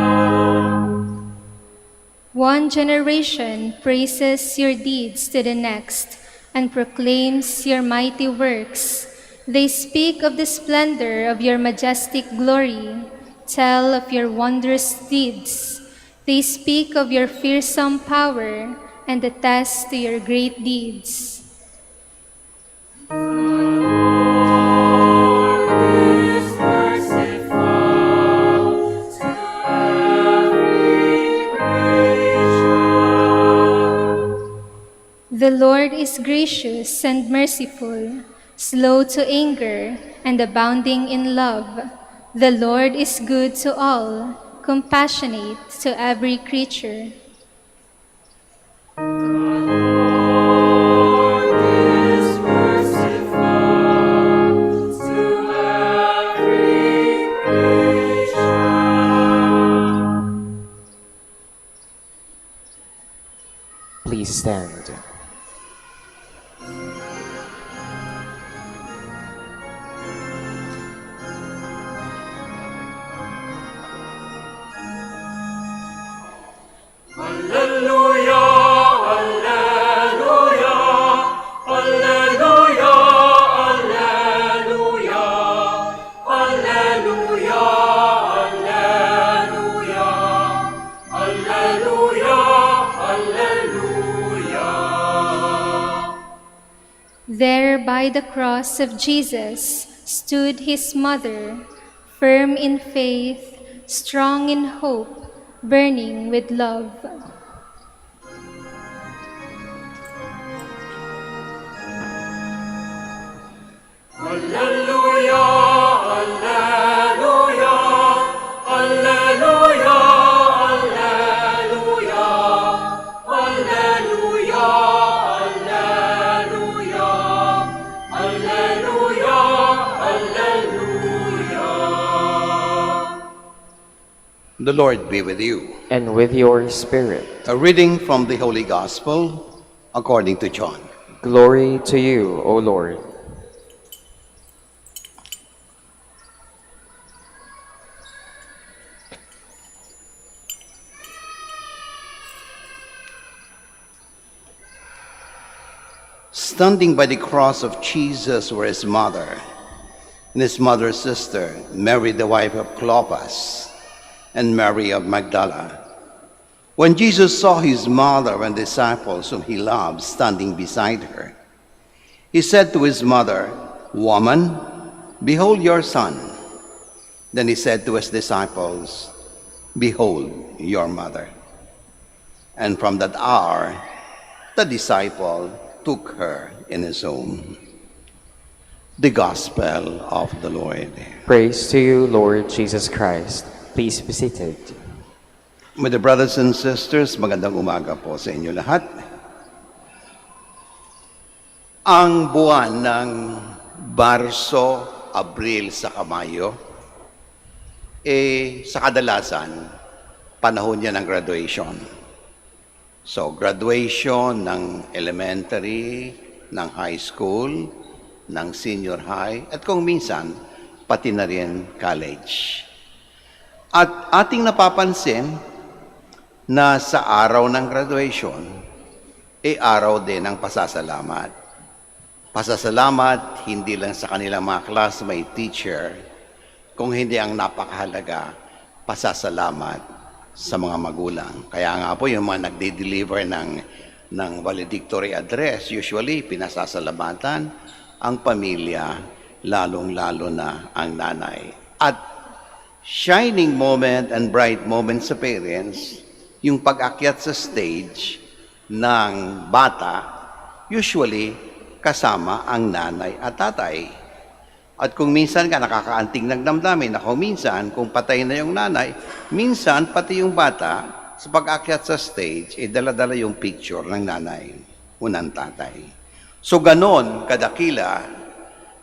One generation praises your deeds to the next and proclaims your mighty works. They speak of the splendor of your majestic glory, tell of your wondrous deeds. They speak of your fearsome power and attest to your great deeds. The Lord is merciful to every creature. The Lord is gracious and merciful, slow to anger, and abounding in love. The Lord is good to all, compassionate to every creature. The Lord is merciful to every creature. Please stand. Alleluia, Alleluia. By the cross of Jesus stood his mother, firm in faith, strong in hope, burning with love. Alleluia, alleluia, alleluia, alleluia, alleluia, alleluia, alleluia, alleluia. The Lord be with you. And with your spirit. A reading from the Holy Gospel according to John. Glory to you, O Lord. Standing by the cross of Jesus were his mother and his mother's sister, Mary the wife of Clopas, and Mary of Magdala. When Jesus saw his mother and disciples whom he loved standing beside her, he said to his mother, "Woman, behold your son." Then he said to his disciples, "Behold your mother." And from that hour, the disciple took her in his home. The Gospel of the Lord. Praise to you, Lord Jesus Christ. Please be seated. My dear brothers and sisters, magandang umaga po sa inyo lahat. Ang buwan ng Marso, Abril sa Mayo, sa kadalasan, panahon niya ng graduation. So, graduation ng elementary, ng high school, ng senior high, at kung minsan, pati na rin college. At ating napapansin na sa araw ng graduation, araw din ng pasasalamat. Pasasalamat hindi lang sa kanilang mga classmate, teacher, kung hindi ang napakahalaga, pasasalamat sa mga magulang. Kaya nga po yung mga nagde-deliver ng valedictory address, usually pinasasalamatan ang pamilya, lalong-lalo na ang nanay. At shining moment and bright moment sa parents, yung pag-akyat sa stage ng bata, usually kasama ang nanay at tatay. At kung minsan ka nakakaanting nagdamdamin, na kung minsan, kung patay na yung nanay, minsan pati yung bata, sa pag-akyat sa stage, dala-dala yung picture ng nanay o ng tatay. So ganon kadakila,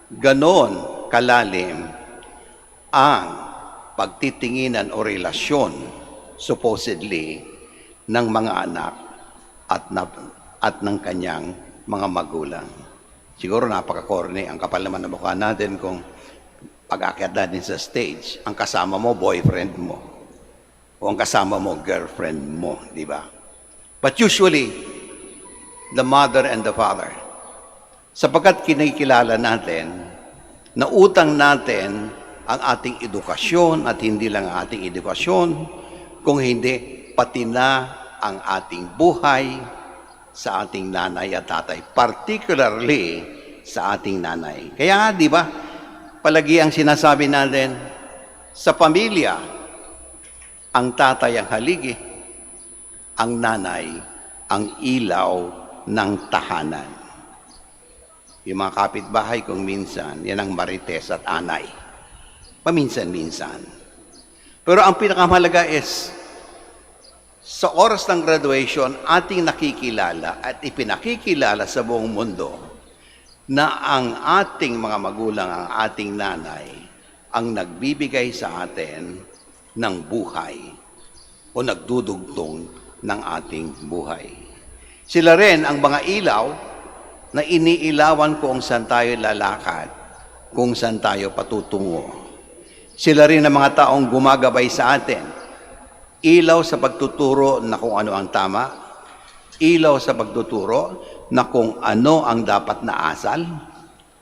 ganon kalalim ang pagtitinginan o relasyon supposedly ng mga anak at ng kanyang mga magulang. Siguro napaka-corny, ang kapal naman ng mukha natin kung pag-akyat natin sa stage, ang kasama mo, boyfriend mo. O ang kasama mo, girlfriend mo, di ba? But usually, the mother and the father, sapagkat kinikilala natin, na utang natin ang ating edukasyon at hindi lang ang ating edukasyon, kung hindi, pati na ang ating buhay sa ating nanay at tatay, particularly sa ating nanay. Kaya nga, di ba, palagi ang sinasabi natin, sa pamilya, ang tatay ang haligi, ang nanay ang ilaw ng tahanan. Yung mga kapitbahay kung minsan, yan ang marites at anay. Paminsan-minsan. Pero ang pinakamahalaga is, sa oras ng graduation, ating nakikilala at ipinakikilala sa buong mundo na ang ating mga magulang, ang ating nanay, ang nagbibigay sa atin ng buhay o nagdudugtong ng ating buhay. Sila rin ang mga ilaw na iniilawan kung saan tayo lalakad, kung saan tayo patutungo. Sila rin ang mga taong gumagabay sa atin. Ilaw sa pagtuturo na kung ano ang tama, ilaw sa pagtuturo na kung ano ang dapat na asal,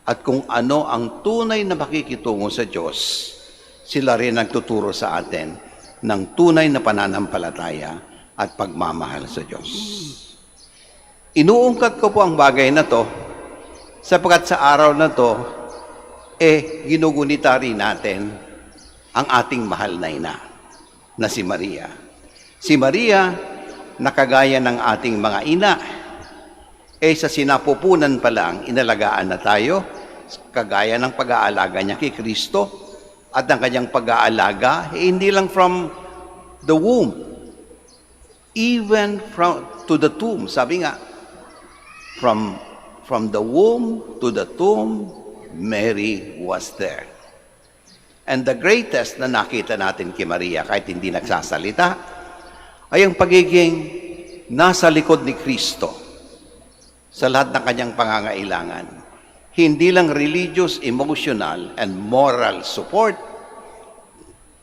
at kung ano ang tunay na makikitungo sa Diyos. Sila rin nagtuturo sa atin ng tunay na pananampalataya at pagmamahal sa Diyos. Inuungkat ko po ang bagay na to Sapagkat sa araw na to, ginugunita rin natin ang ating mahal na ina, na si Maria. Si Maria, nakagaya ng ating mga ina, sa sinapupunan pa lang, inalagaan na tayo, kagaya ng pag-aalaga niya kay Kristo, at ang kanyang pag-aalaga, hindi lang from the womb, even to the tomb. Sabi nga, from the womb to the tomb, Mary was there. And the greatest na nakita natin kay Maria, kahit hindi nagsasalita, ay ang pagiging nasa likod ni Kristo sa lahat ng kanyang pangangailangan. Hindi lang religious, emotional, and moral support,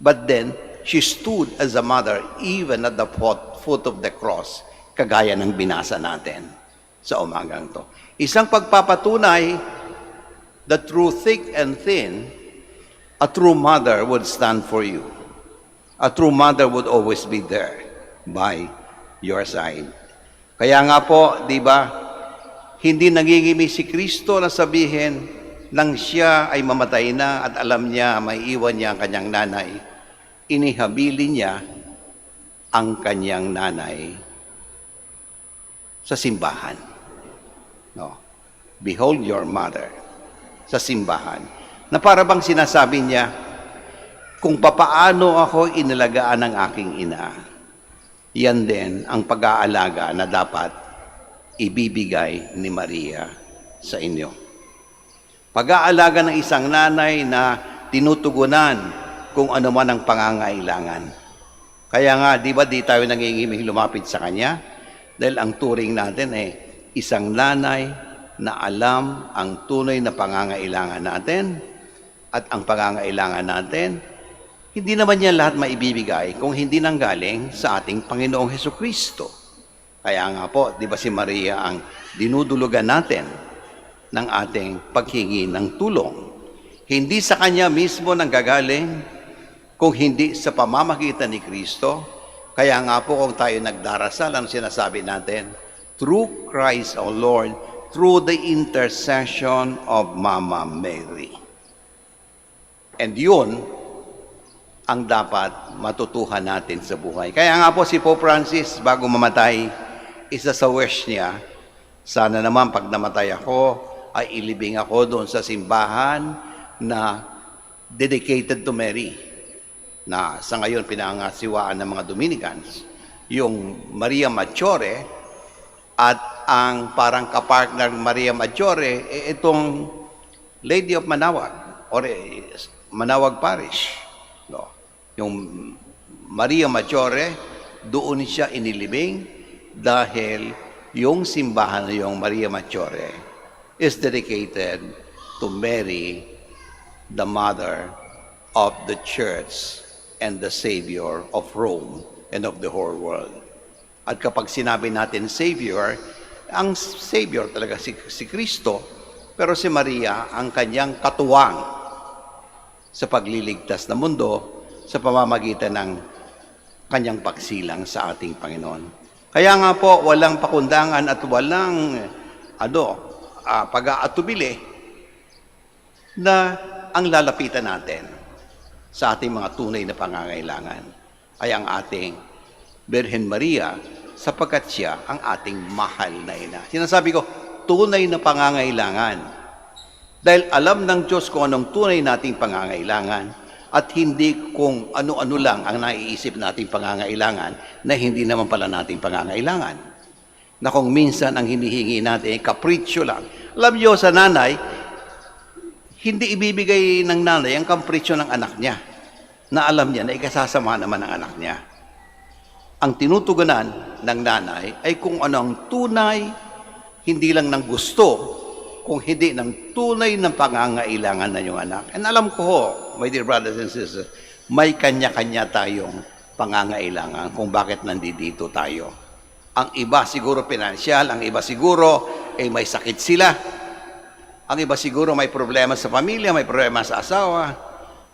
but then she stood as a mother even at the foot of the cross, kagaya ng binasa natin sa umagang to. Isang pagpapatunay that through thick and thin, a true mother would stand for you. A true mother would always be there by your side. Kaya nga po, di ba, hindi nagigimi si Kristo na sabihin nang siya ay mamatay na at alam niya may iwan niya ang kanyang nanay. Inihabili niya ang kanyang nanay sa simbahan. No. Behold your mother sa simbahan. Na para bang sinasabi niya, kung papaano ako inalagaan ng aking ina, yan din ang pag-aalaga na dapat ibibigay ni Maria sa inyo. Pag-aalaga ng isang nanay na tinutugunan kung ano man ang pangangailangan. Kaya nga, di ba, di tayo nangingiming lumapit sa kanya? Dahil ang turing natin isang nanay na alam ang tunay na pangangailangan natin, at ang pangangailangan natin, hindi naman niya lahat maibibigay kung hindi nanggaling sa ating Panginoong Hesukristo. Kaya nga po, di ba si Maria ang dinudulugan natin ng ating paghingi ng tulong. Hindi sa kanya mismo nanggagaling, kung hindi sa pamamagitan ni Kristo. Kaya nga po kung tayo nagdarasal, ang sinasabi natin, through Christ our Lord, through the intercession of Mama Mary. And yun ang dapat matutuhan natin sa buhay. Kaya nga po si Pope Francis, bago mamatay, isa sa wish niya, sana naman pag namatay ako, ay ilibing ako doon sa simbahan na dedicated to Mary, na sa ngayon pinangasiwaan ng mga Dominicans, yung Maria Maggiore, at ang parang kapartner ng Maria Maggiore, itong Lady of Manaoag, or Manaoag Parish. No? Yung Maria Maggiore, doon siya inilibing dahil yung simbahan na yung Maria Maggiore is dedicated to Mary, the mother of the Church and the Savior of Rome and of the whole world. At kapag sinabi natin Savior, ang Savior talaga si Kristo, pero si Maria ang kanyang katuwang sa pagliligtas ng mundo sa pamamagitan ng kanyang pagsilang sa ating Panginoon. Kaya nga po, walang pakundangan at walang pag-aatubili na ang lalapitan natin sa ating mga tunay na pangangailangan ay ang ating Birhen Maria, sapagkat siya ang ating mahal na ina. Sinasabi ko, tunay na pangangailangan. Dahil alam ng Diyos kung anong tunay nating pangangailangan, at hindi kung ano-ano lang ang naiisip nating pangangailangan na hindi naman pala nating pangangailangan. Na kung minsan ang hinihingi natin ay kapritsyo lang. Alam niyo, sa nanay, hindi ibibigay ng nanay ang kapritsyo ng anak niya, na alam niya na ikasasama naman ng anak niya. Ang tinutugunan ng nanay ay kung ano ang tunay, hindi lang ng gusto, kung hindi ng tunay ng pangangailangan na yung anak. And alam ko ho, my dear brothers and sisters, may kanya-kanya tayong pangangailangan kung bakit nandito tayo. Ang iba siguro pinansyal, ang iba siguro may sakit sila. Ang iba siguro may problema sa pamilya, may problema sa asawa.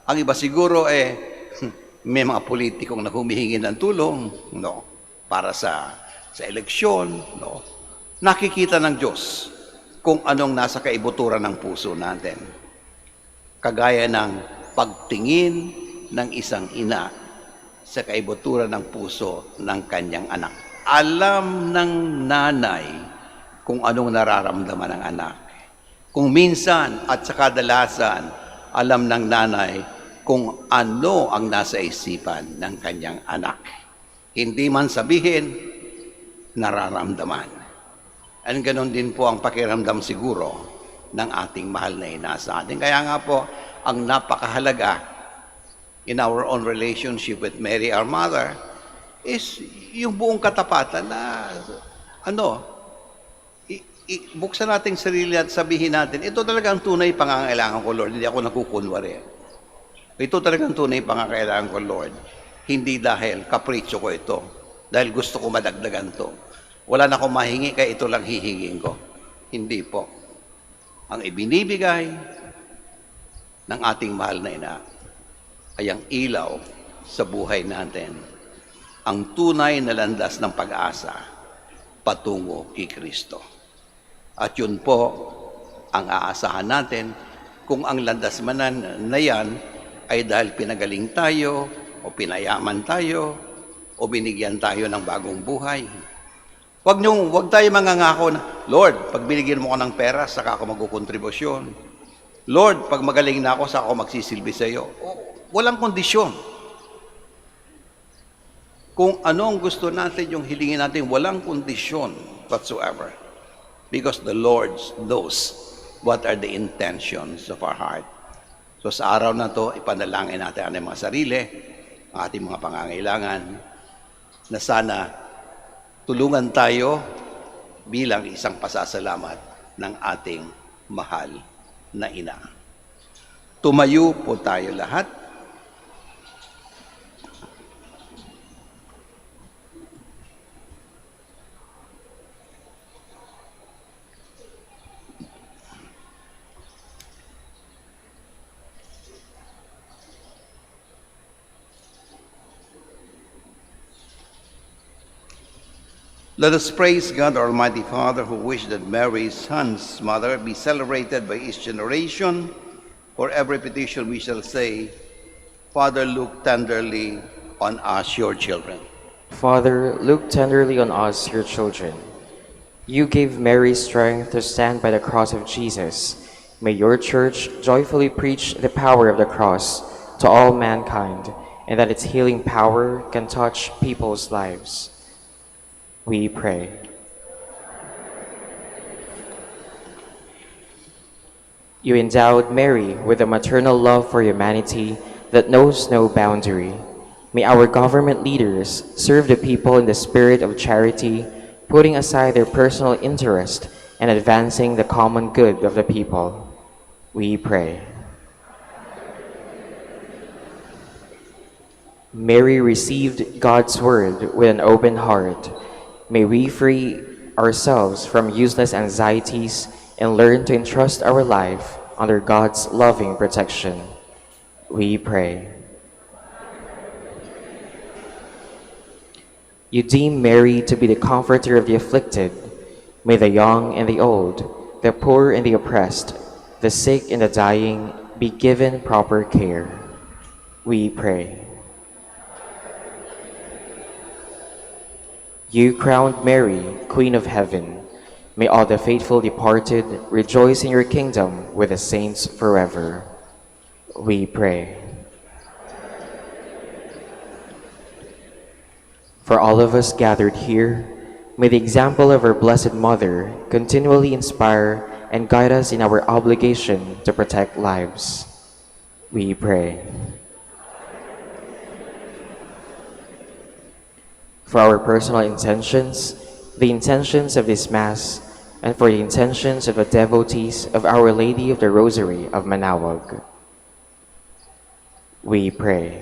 Ang iba siguro may mga politikong na humihingi ng tulong, para sa eleksyon, Nakikita ng Diyos kung anong nasa kaibuturan ng puso natin. Kagaya ng pagtingin ng isang ina sa kaibuturan ng puso ng kanyang anak. Alam ng nanay kung anong nararamdaman ng anak. Kung minsan at sa kadalasan, alam ng nanay kung ano ang nasa isipan ng kanyang anak. Hindi man sabihin, nararamdaman. At ganoon din po ang pakiramdam siguro ng ating mahal na ina sa atin. Kaya nga po, ang napakahalaga in our own relationship with Mary, our mother, is yung buong katapatan na buksan natin sarili at sabihin natin, ito talaga ang tunay pangangailangan ko, Lord. Hindi ako nakukunwari. Ito talaga ang tunay pangangailangan ko, Lord. Hindi dahil kapritsyo ko ito, dahil gusto ko madagdagan to. Wala na akong mahingi, kaya ito lang hihingin ko. Hindi po. Ang ibinibigay ng ating mahal na ina ay ang ilaw sa buhay natin. Ang tunay na landas ng pag-asa patungo kay Kristo. At yun po ang aasahan natin kung ang landas manan na yan ay dahil pinagaling tayo o pinayaman tayo o binigyan tayo ng bagong buhay. Huwag tayo mangangako na, Lord, pag binigyan mo ko ng pera, saka ako magkukontribusyon. Lord, pag magaling na ako, saka ako magsisilbi sa iyo. Walang kondisyon. Kung ano ang gusto natin, yung hilingin natin, walang kondisyon whatsoever. Because the Lord knows what are the intentions of our heart. So sa araw na to, ipanalangin natin ang mga sarili, ang ating mga pangangailangan, na sana tulungan tayo bilang isang pasasalamat ng ating mahal na ina. Tumayo po tayo lahat. Let us praise God, Almighty Father, who wished that Mary's son's mother be celebrated by each generation. For every petition we shall say, Father, look tenderly on us, your children. Father, look tenderly on us, your children. You gave Mary strength to stand by the cross of Jesus. May your church joyfully preach the power of the cross to all mankind, and that its healing power can touch people's lives. We pray. You endowed Mary with a maternal love for humanity that knows no boundary. May our government leaders serve the people in the spirit of charity, putting aside their personal interest and advancing the common good of the people. We pray. Mary received God's word with an open heart. May we free ourselves from useless anxieties and learn to entrust our life under God's loving protection. We pray. You deem Mary to be the comforter of the afflicted. May the young and the old, the poor and the oppressed, the sick and the dying be given proper care. We pray. You crowned Mary, Queen of Heaven. May all the faithful departed rejoice in your kingdom with the saints forever. We pray. For all of us gathered here, may the example of our Blessed Mother continually inspire and guide us in our obligation to protect lives. We pray. For our personal intentions, the intentions of this Mass, and for the intentions of the devotees of Our Lady of the Rosary of Manaoag, we pray.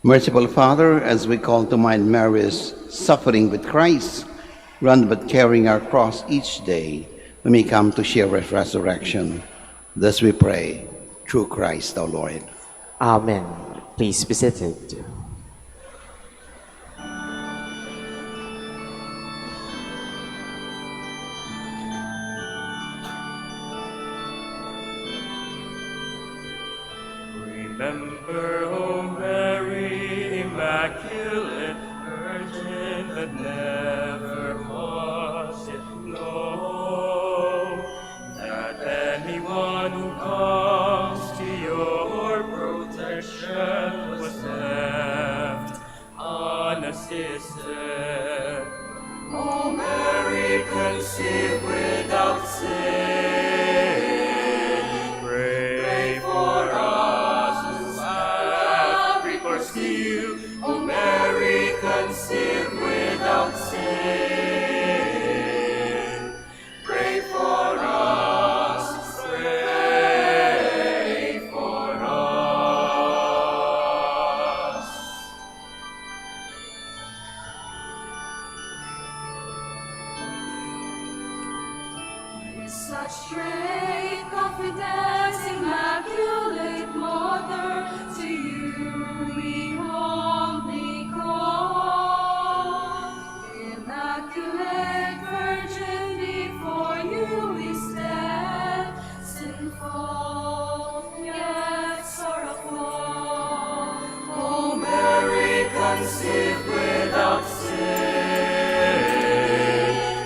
Merciful Father, as we call to mind Mary's suffering with Christ, grant but carrying our cross each day, we may come to share His resurrection. Thus we pray, through Christ our Lord. Amen. Please be seated. Remember, O Mary, Immaculate Virgin, that never was it known that anyone who comes to your protection was left unassisted. O Mary, conceived without sin, pray for us who have recourse to you. O Mary, conceived without sin, pray for us, pray for us. Such great confidence, Immaculate Mother, to you we humbly call. Immaculate Virgin, before you we stand, sinful yet sorrowful. O Mary, conceived without sin,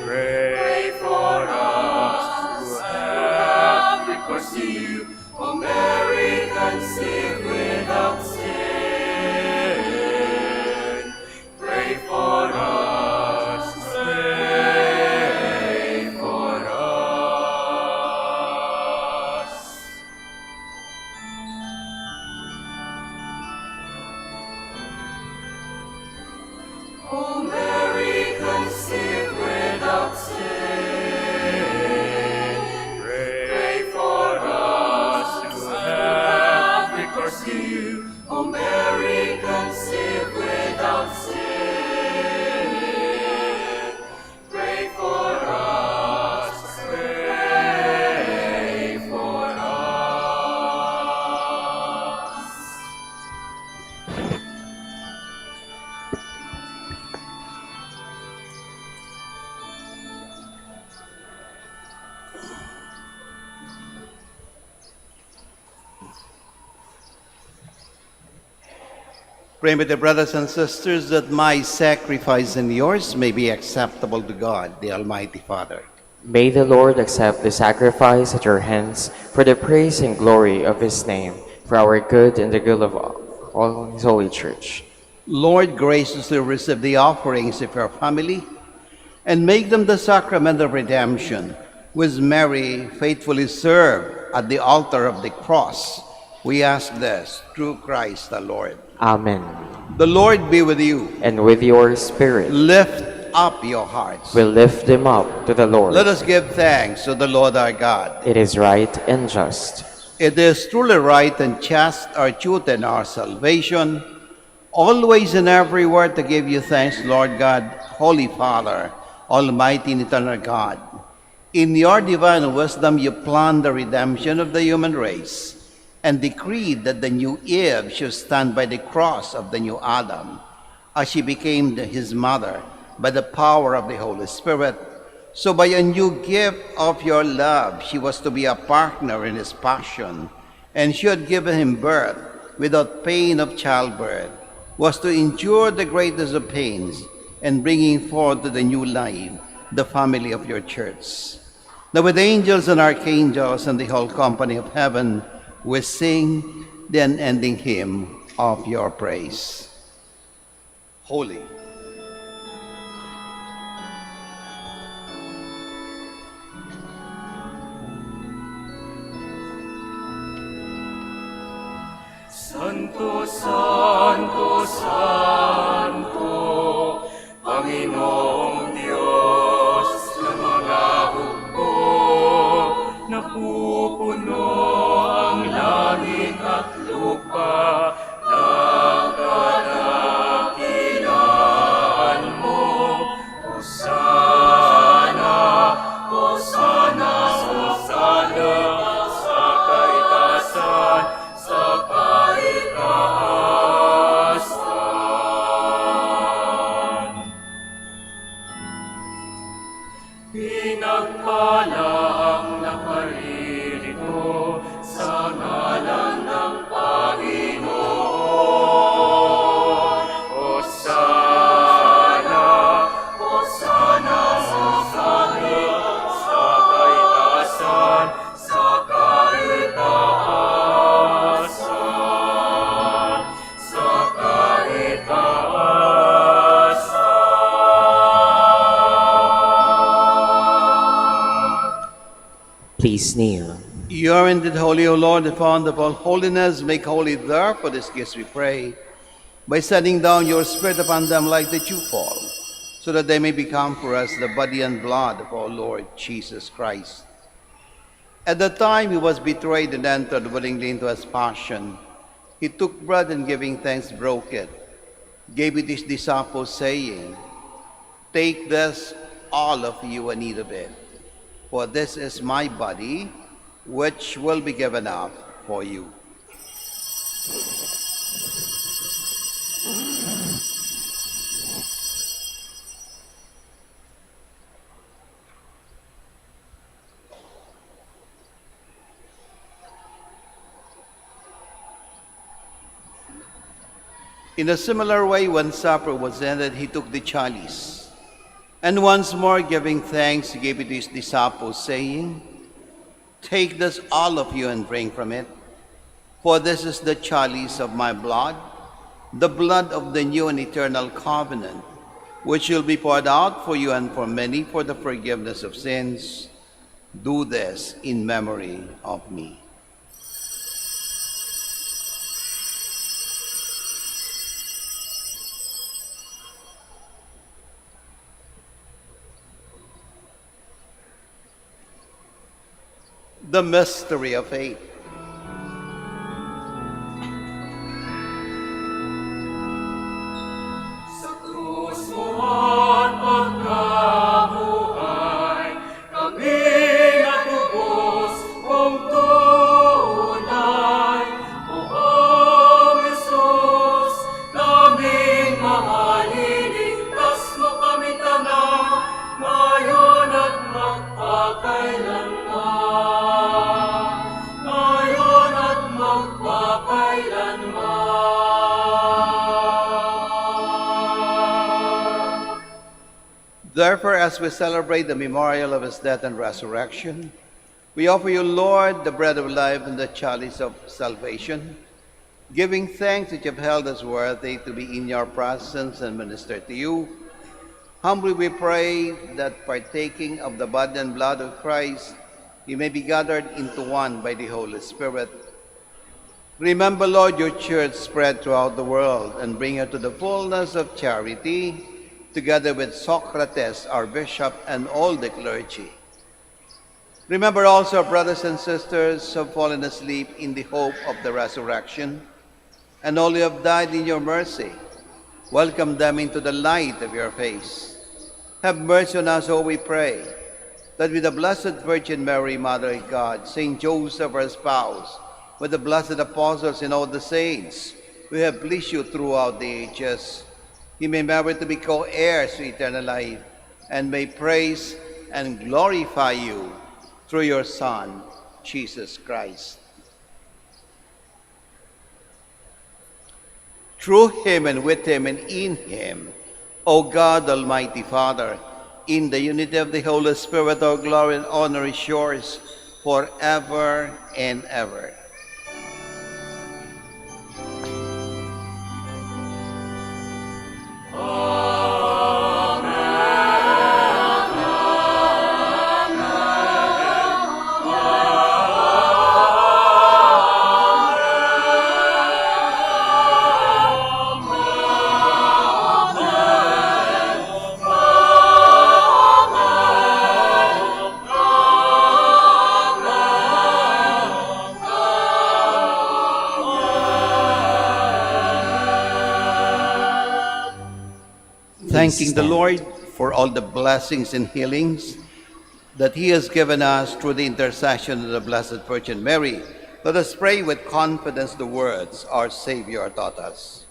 pray for us who have recourse to you. O Mary, conceived without sin, pray for us, pray for us. O Mary, conceived without sin, pray for us who have recourse to you. O Mary, conceived without sin, pray for us, pray for us. Pray with the brothers and sisters that my sacrifice and yours may be acceptable to God, the Almighty Father. May the Lord accept the sacrifice at your hands for the praise and glory of his name, for our good and the good of all his holy church. Lord, graciously receive the offerings of your family and make them the sacrament of redemption, which Mary faithfully served at the altar of the cross. We ask this through Christ the Lord. Amen. The Lord be with you. And with your spirit, Lift up your hearts. we lift them up to the Lord. Let us give thanks to the Lord our God. It is right and just. It is truly right and just, our truth and our salvation, always and everywhere to give you thanks, Lord God, Holy Father, Almighty and eternal God. In your divine wisdom, you planned the redemption of the human race and decreed that the new Eve should stand by the cross of the new Adam, as she became his mother by the power of the Holy Spirit. So by a new gift of your love, she was to be a partner in his passion, and she had given him birth without pain of childbirth, was to endure the greatest of pains, and bringing forth to the new life the family of your church. Now with angels and archangels and the whole company of heaven, we sing the unending hymn of your praise. Holy. Santo, Santo, Santo, Panginoong Diyos ng mga hukbo, napupuno ang langit at lupa ng kadakilaan mo. Hosana, Hosana, Hosana, sa kaitasan, sa kaitaasan. Pinagpala ang nakarinig Please kneel. You are indeed holy, O Lord, the fount of all holiness. Make holy, therefore, this gifts, we pray, by sending down your Spirit upon them like the dewfall, so that they may become for us the body and blood of our Lord Jesus Christ. At the time he was betrayed and entered willingly into his passion, he took bread and giving thanks broke it, gave it his disciples, saying, "Take this, all of you, and eat of it, for this is my body, which will be given up for you." In a similar way, when supper was ended, he took the chalice, and once more giving thanks, he gave it to his disciples, saying, "Take this, all of you, and drink from it, for this is the chalice of my blood, the blood of the new and eternal covenant, which will be poured out for you and for many for the forgiveness of sins. Do this in memory of me." The mystery of faith. Sa krus mo at pagkabuhay, kami natubos mong tunay. O Jesus, naming mahalin, ligtas mo kami tanan, ngayon at magpakailanman. Ngayon at magpakailanman. Therefore, as we celebrate the memorial of his death and resurrection, we offer you, Lord, the bread of life and the chalice of salvation, giving thanks that you have held us worthy to be in your presence and minister to you. Humbly we pray that partaking of the body and blood of Christ, you may be gathered into one by the Holy Spirit. Remember, Lord, your church spread throughout the world and bring her to the fullness of charity, together with Socrates, our bishop, and all the clergy. Remember also our brothers and sisters who have fallen asleep in the hope of the resurrection, and all who have died in your mercy. Welcome them into the light of your face. Have mercy on us, O we pray, that with the Blessed Virgin Mary, Mother of God, Saint Joseph, our spouse, with the blessed apostles and all the saints, we have pleased you throughout the ages, you may merit to be co-heirs to eternal life, and may praise and glorify you through your Son, Jesus Christ. Through him and with him and in him, O God, Almighty Father, in the unity of the Holy Spirit, our glory and honor is yours forever and ever. Thanking the Lord for all the blessings and healings that he has given us through the intercession of the Blessed Virgin Mary, let us pray with confidence the words our Savior taught us.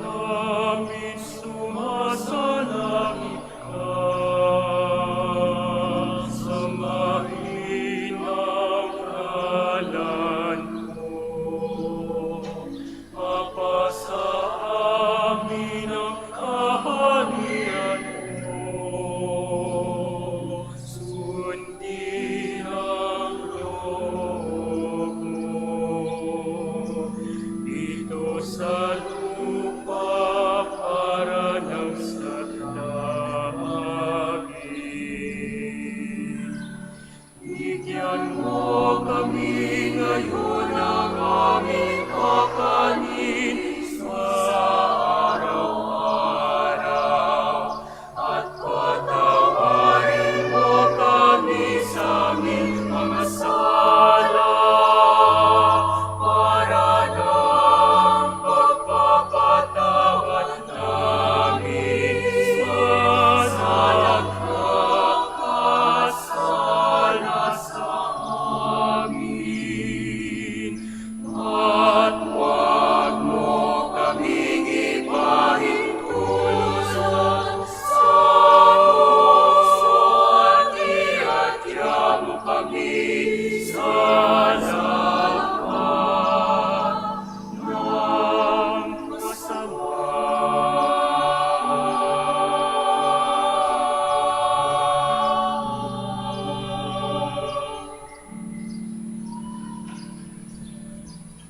Namin sumasalangit ka sa mahinang ngalan mo. Mapasa amin ang kaharian mo. Sundin ang loob mo. Dito sa lupa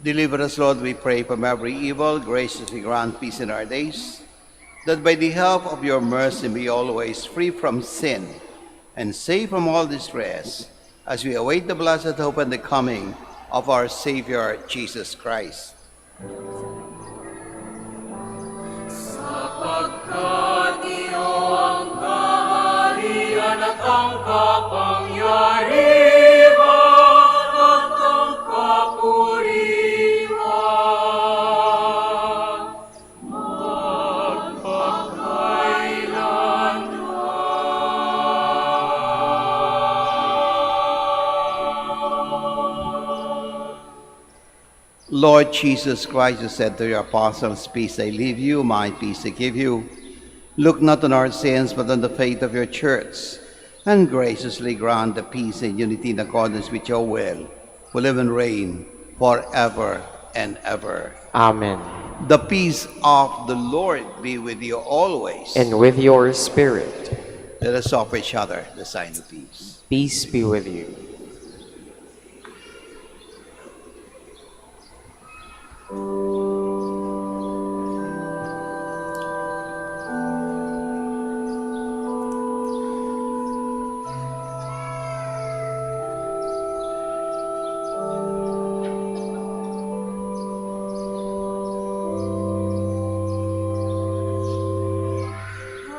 Deliver us, Lord, we pray, from every evil. Graciously grant peace in our days, that by the help of your mercy be always free from sin and safe from all distress, as we await the blessed hope and the coming of our Savior, Jesus Christ. Sapagkat iyo ang kaharian at ang kapangyarihan at ang kapurihan magpakailanman. Lord Jesus Christ, you said to your apostles, peace I leave you, my peace I give you. Look not on our sins, but on the faith of your church, and graciously grant the peace and unity in accordance with your will, who live and reign forever and ever. Amen. The peace of the Lord be with you always. And with your spirit, Let us offer each other the sign of peace. peace be with you.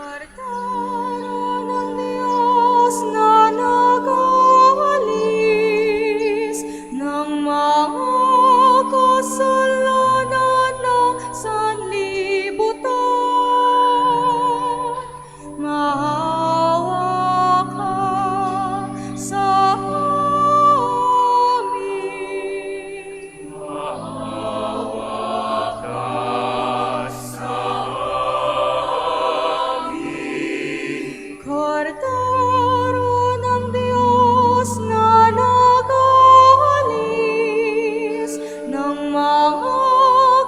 Altar ng Diyos na nag-aalis ng mga kasalanan ng sanlibutan. Maawa ka sa amin. Kordero ng Diyos na nag-aalis ng mga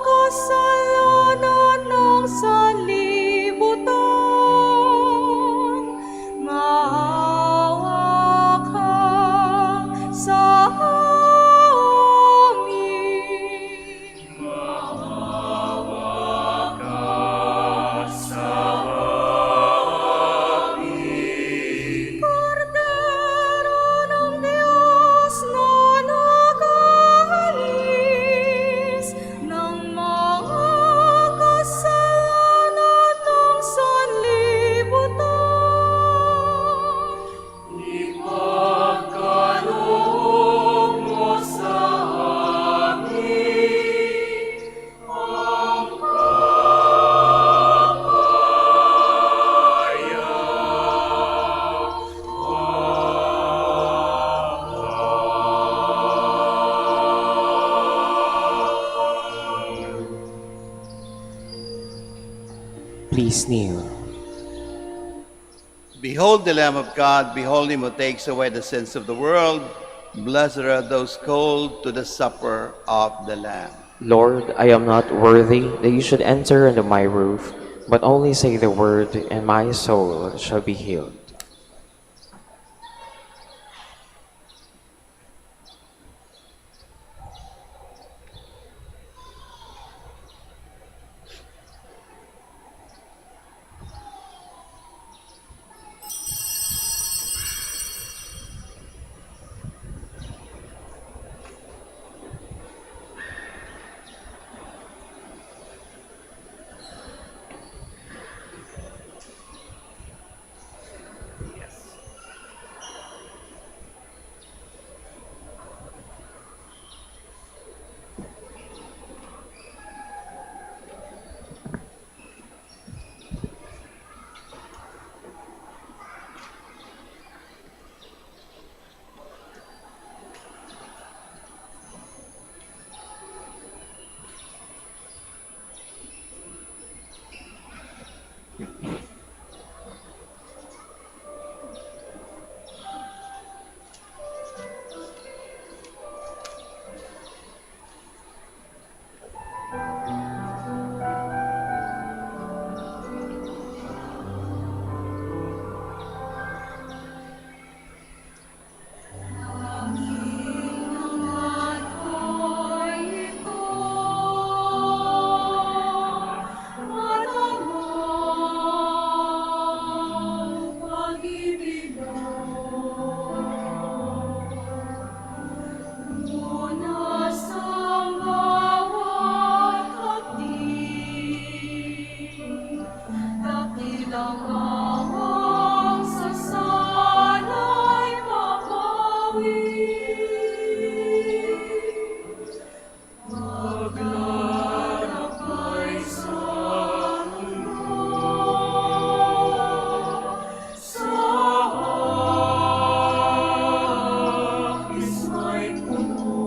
kasalanan ng sanlibutan. Maawa ka sa amin. Kordero ng Diyos na nag-aalis ng mga kasalanan ng sanlibutan. Ipagkaloob mo sa amin ang Please kneel. Behold the Lamb of God, behold him who takes away the sins of the world. Blessed are those called to the supper of the Lamb. Lord, I am not worthy that you should enter under my roof, but only say the word, and my soul shall be healed. Lamang sa sana'y papawi. Maglalakbay sa sa hagis may puno.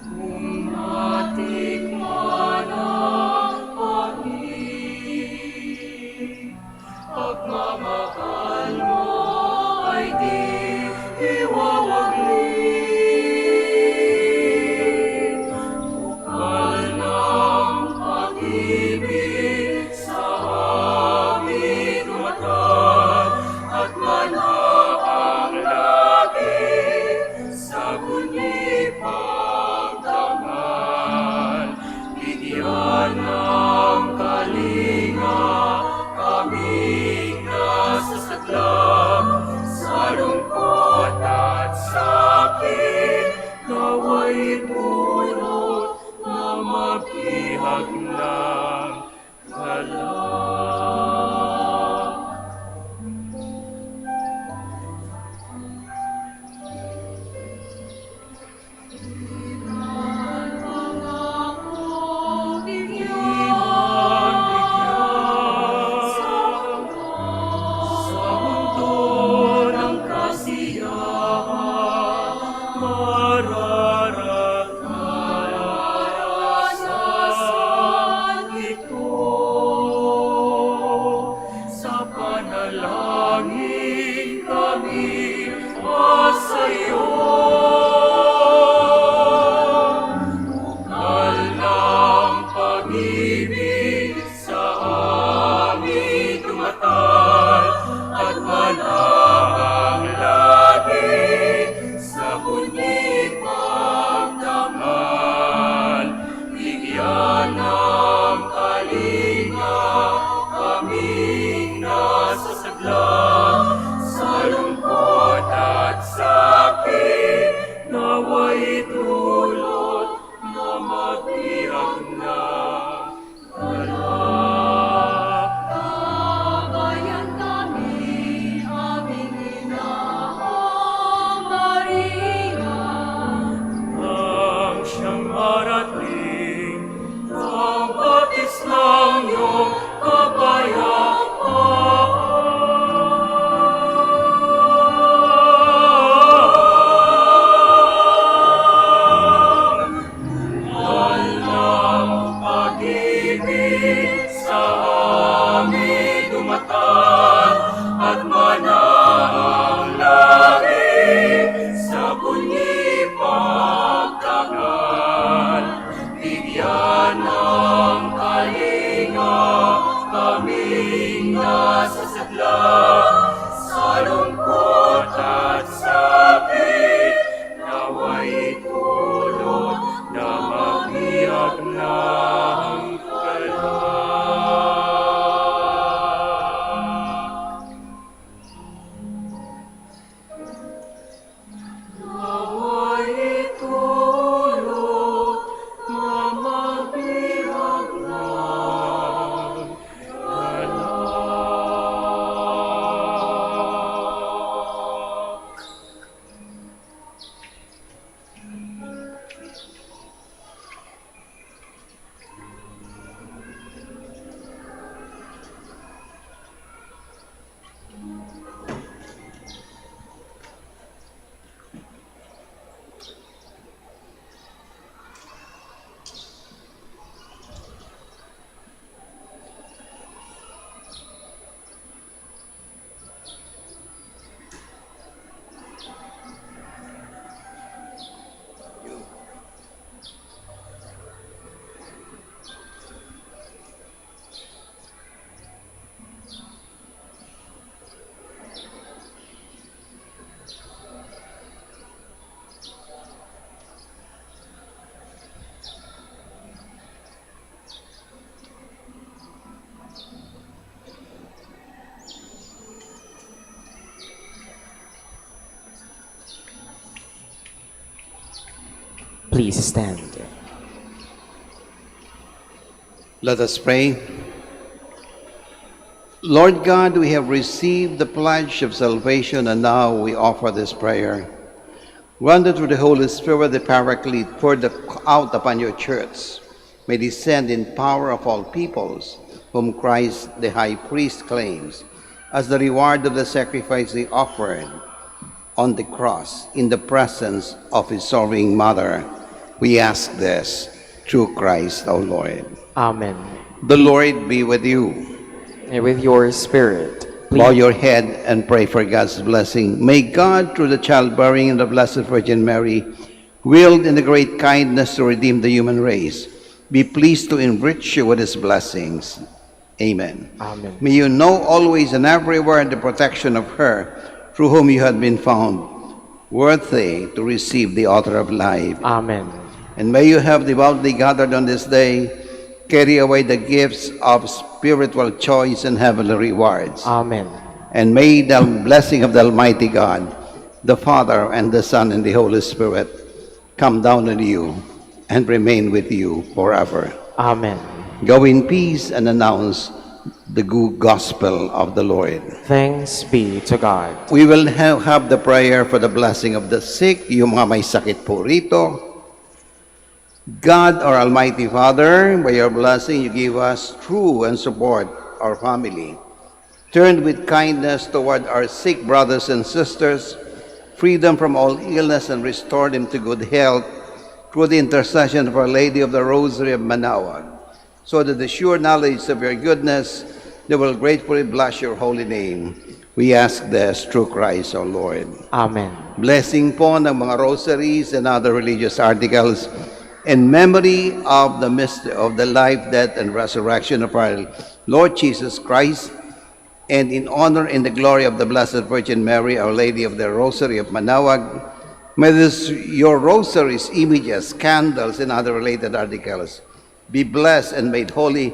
Kung matikman ang pag-ibig, pagmamahal mo ay di iwawagli. Bukal ng pag-ibig sa aming dumatag at manaang lagi sa bunyi pagdangal. Bigyan ng kalinga kaming nasasadlak sa lungkot at sakit. Nawa'y pulot na maghihag ng galak. Sa mundo ng kasiyahan, mararanasan ito. Sa panalangin kami masayo. Bukal ng pag-ibig sa amin tumatal at manahang lagi sa bunyi pagdangal. Bigyan ng kalinga kaming nasasadlak sa lungkot at sakit. Nawa'y dulot na maghihag ng galak. Kabayan kami, aming Inang Maria, ang siyang marating ng batis ng iyong kapayapaan. Mahal ng pag-ibig sa amin dumatag at manaang lagi sa bunyi pagdangal. Bigyan ng kalinga kaming nasasadlak sa lungkot at sakit. Nawa'y tulot na maghihag ng galak. Nawa'y tulot na maghihag ng galak. Please stand. Let us pray. Lord God, we have received the pledge of salvation, and now we offer this prayer. Grant that through the Holy Spirit, the Paraclete, poured out upon your church, may descend in power of all peoples, whom Christ the High Priest claims, as the reward of the sacrifice he offered on the cross in the presence of his sorrowing mother. We ask this through Christ our Lord. Amen. The Lord be with you. And with your spirit, Bow your head and pray for God's blessing. May God, through the childbearing of the Blessed Virgin Mary, willed in the great kindness to redeem the human race, be pleased to enrich you with his blessings. Amen. Amen. May you know always and everywhere the protection of her through whom you have been found, worthy to receive the author of life. Amen. And may you have devoutly gathered on this day, carry away the gifts of spiritual choice and heavenly rewards. Amen. And may the blessing of the Almighty God, the Father and the Son and the Holy Spirit, come down on you and remain with you forever. Amen. Go in peace and announce the good gospel of the Lord. Thanks be to God. We will have the prayer for the blessing of the sick, yung mga may sakit po rito. God, our Almighty Father, by your blessing, you give us true and support our family. Turn with kindness toward our sick brothers and sisters, free them from all illness and restore them to good health through the intercession of Our Lady of the Rosary of Manaoag, so that the sure knowledge of your goodness, they will gratefully bless your holy name. We ask this through Christ our Lord. Amen. Blessing po ng mga rosaries and other religious articles in memory of the mystery of the life, death, and resurrection of our Lord Jesus Christ, and in honor and the glory of the Blessed Virgin Mary, Our Lady of the Rosary of Manaoag, may your rosaries, images, candles, and other related articles be blessed and made holy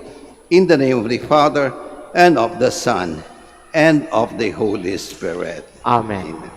in the name of the Father, and of the Son, and of the Holy Spirit. Amen. Amen.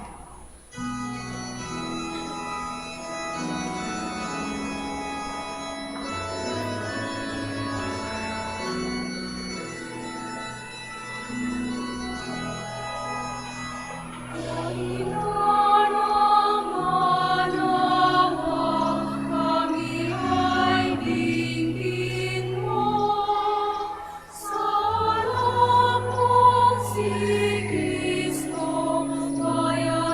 Kristo, kaya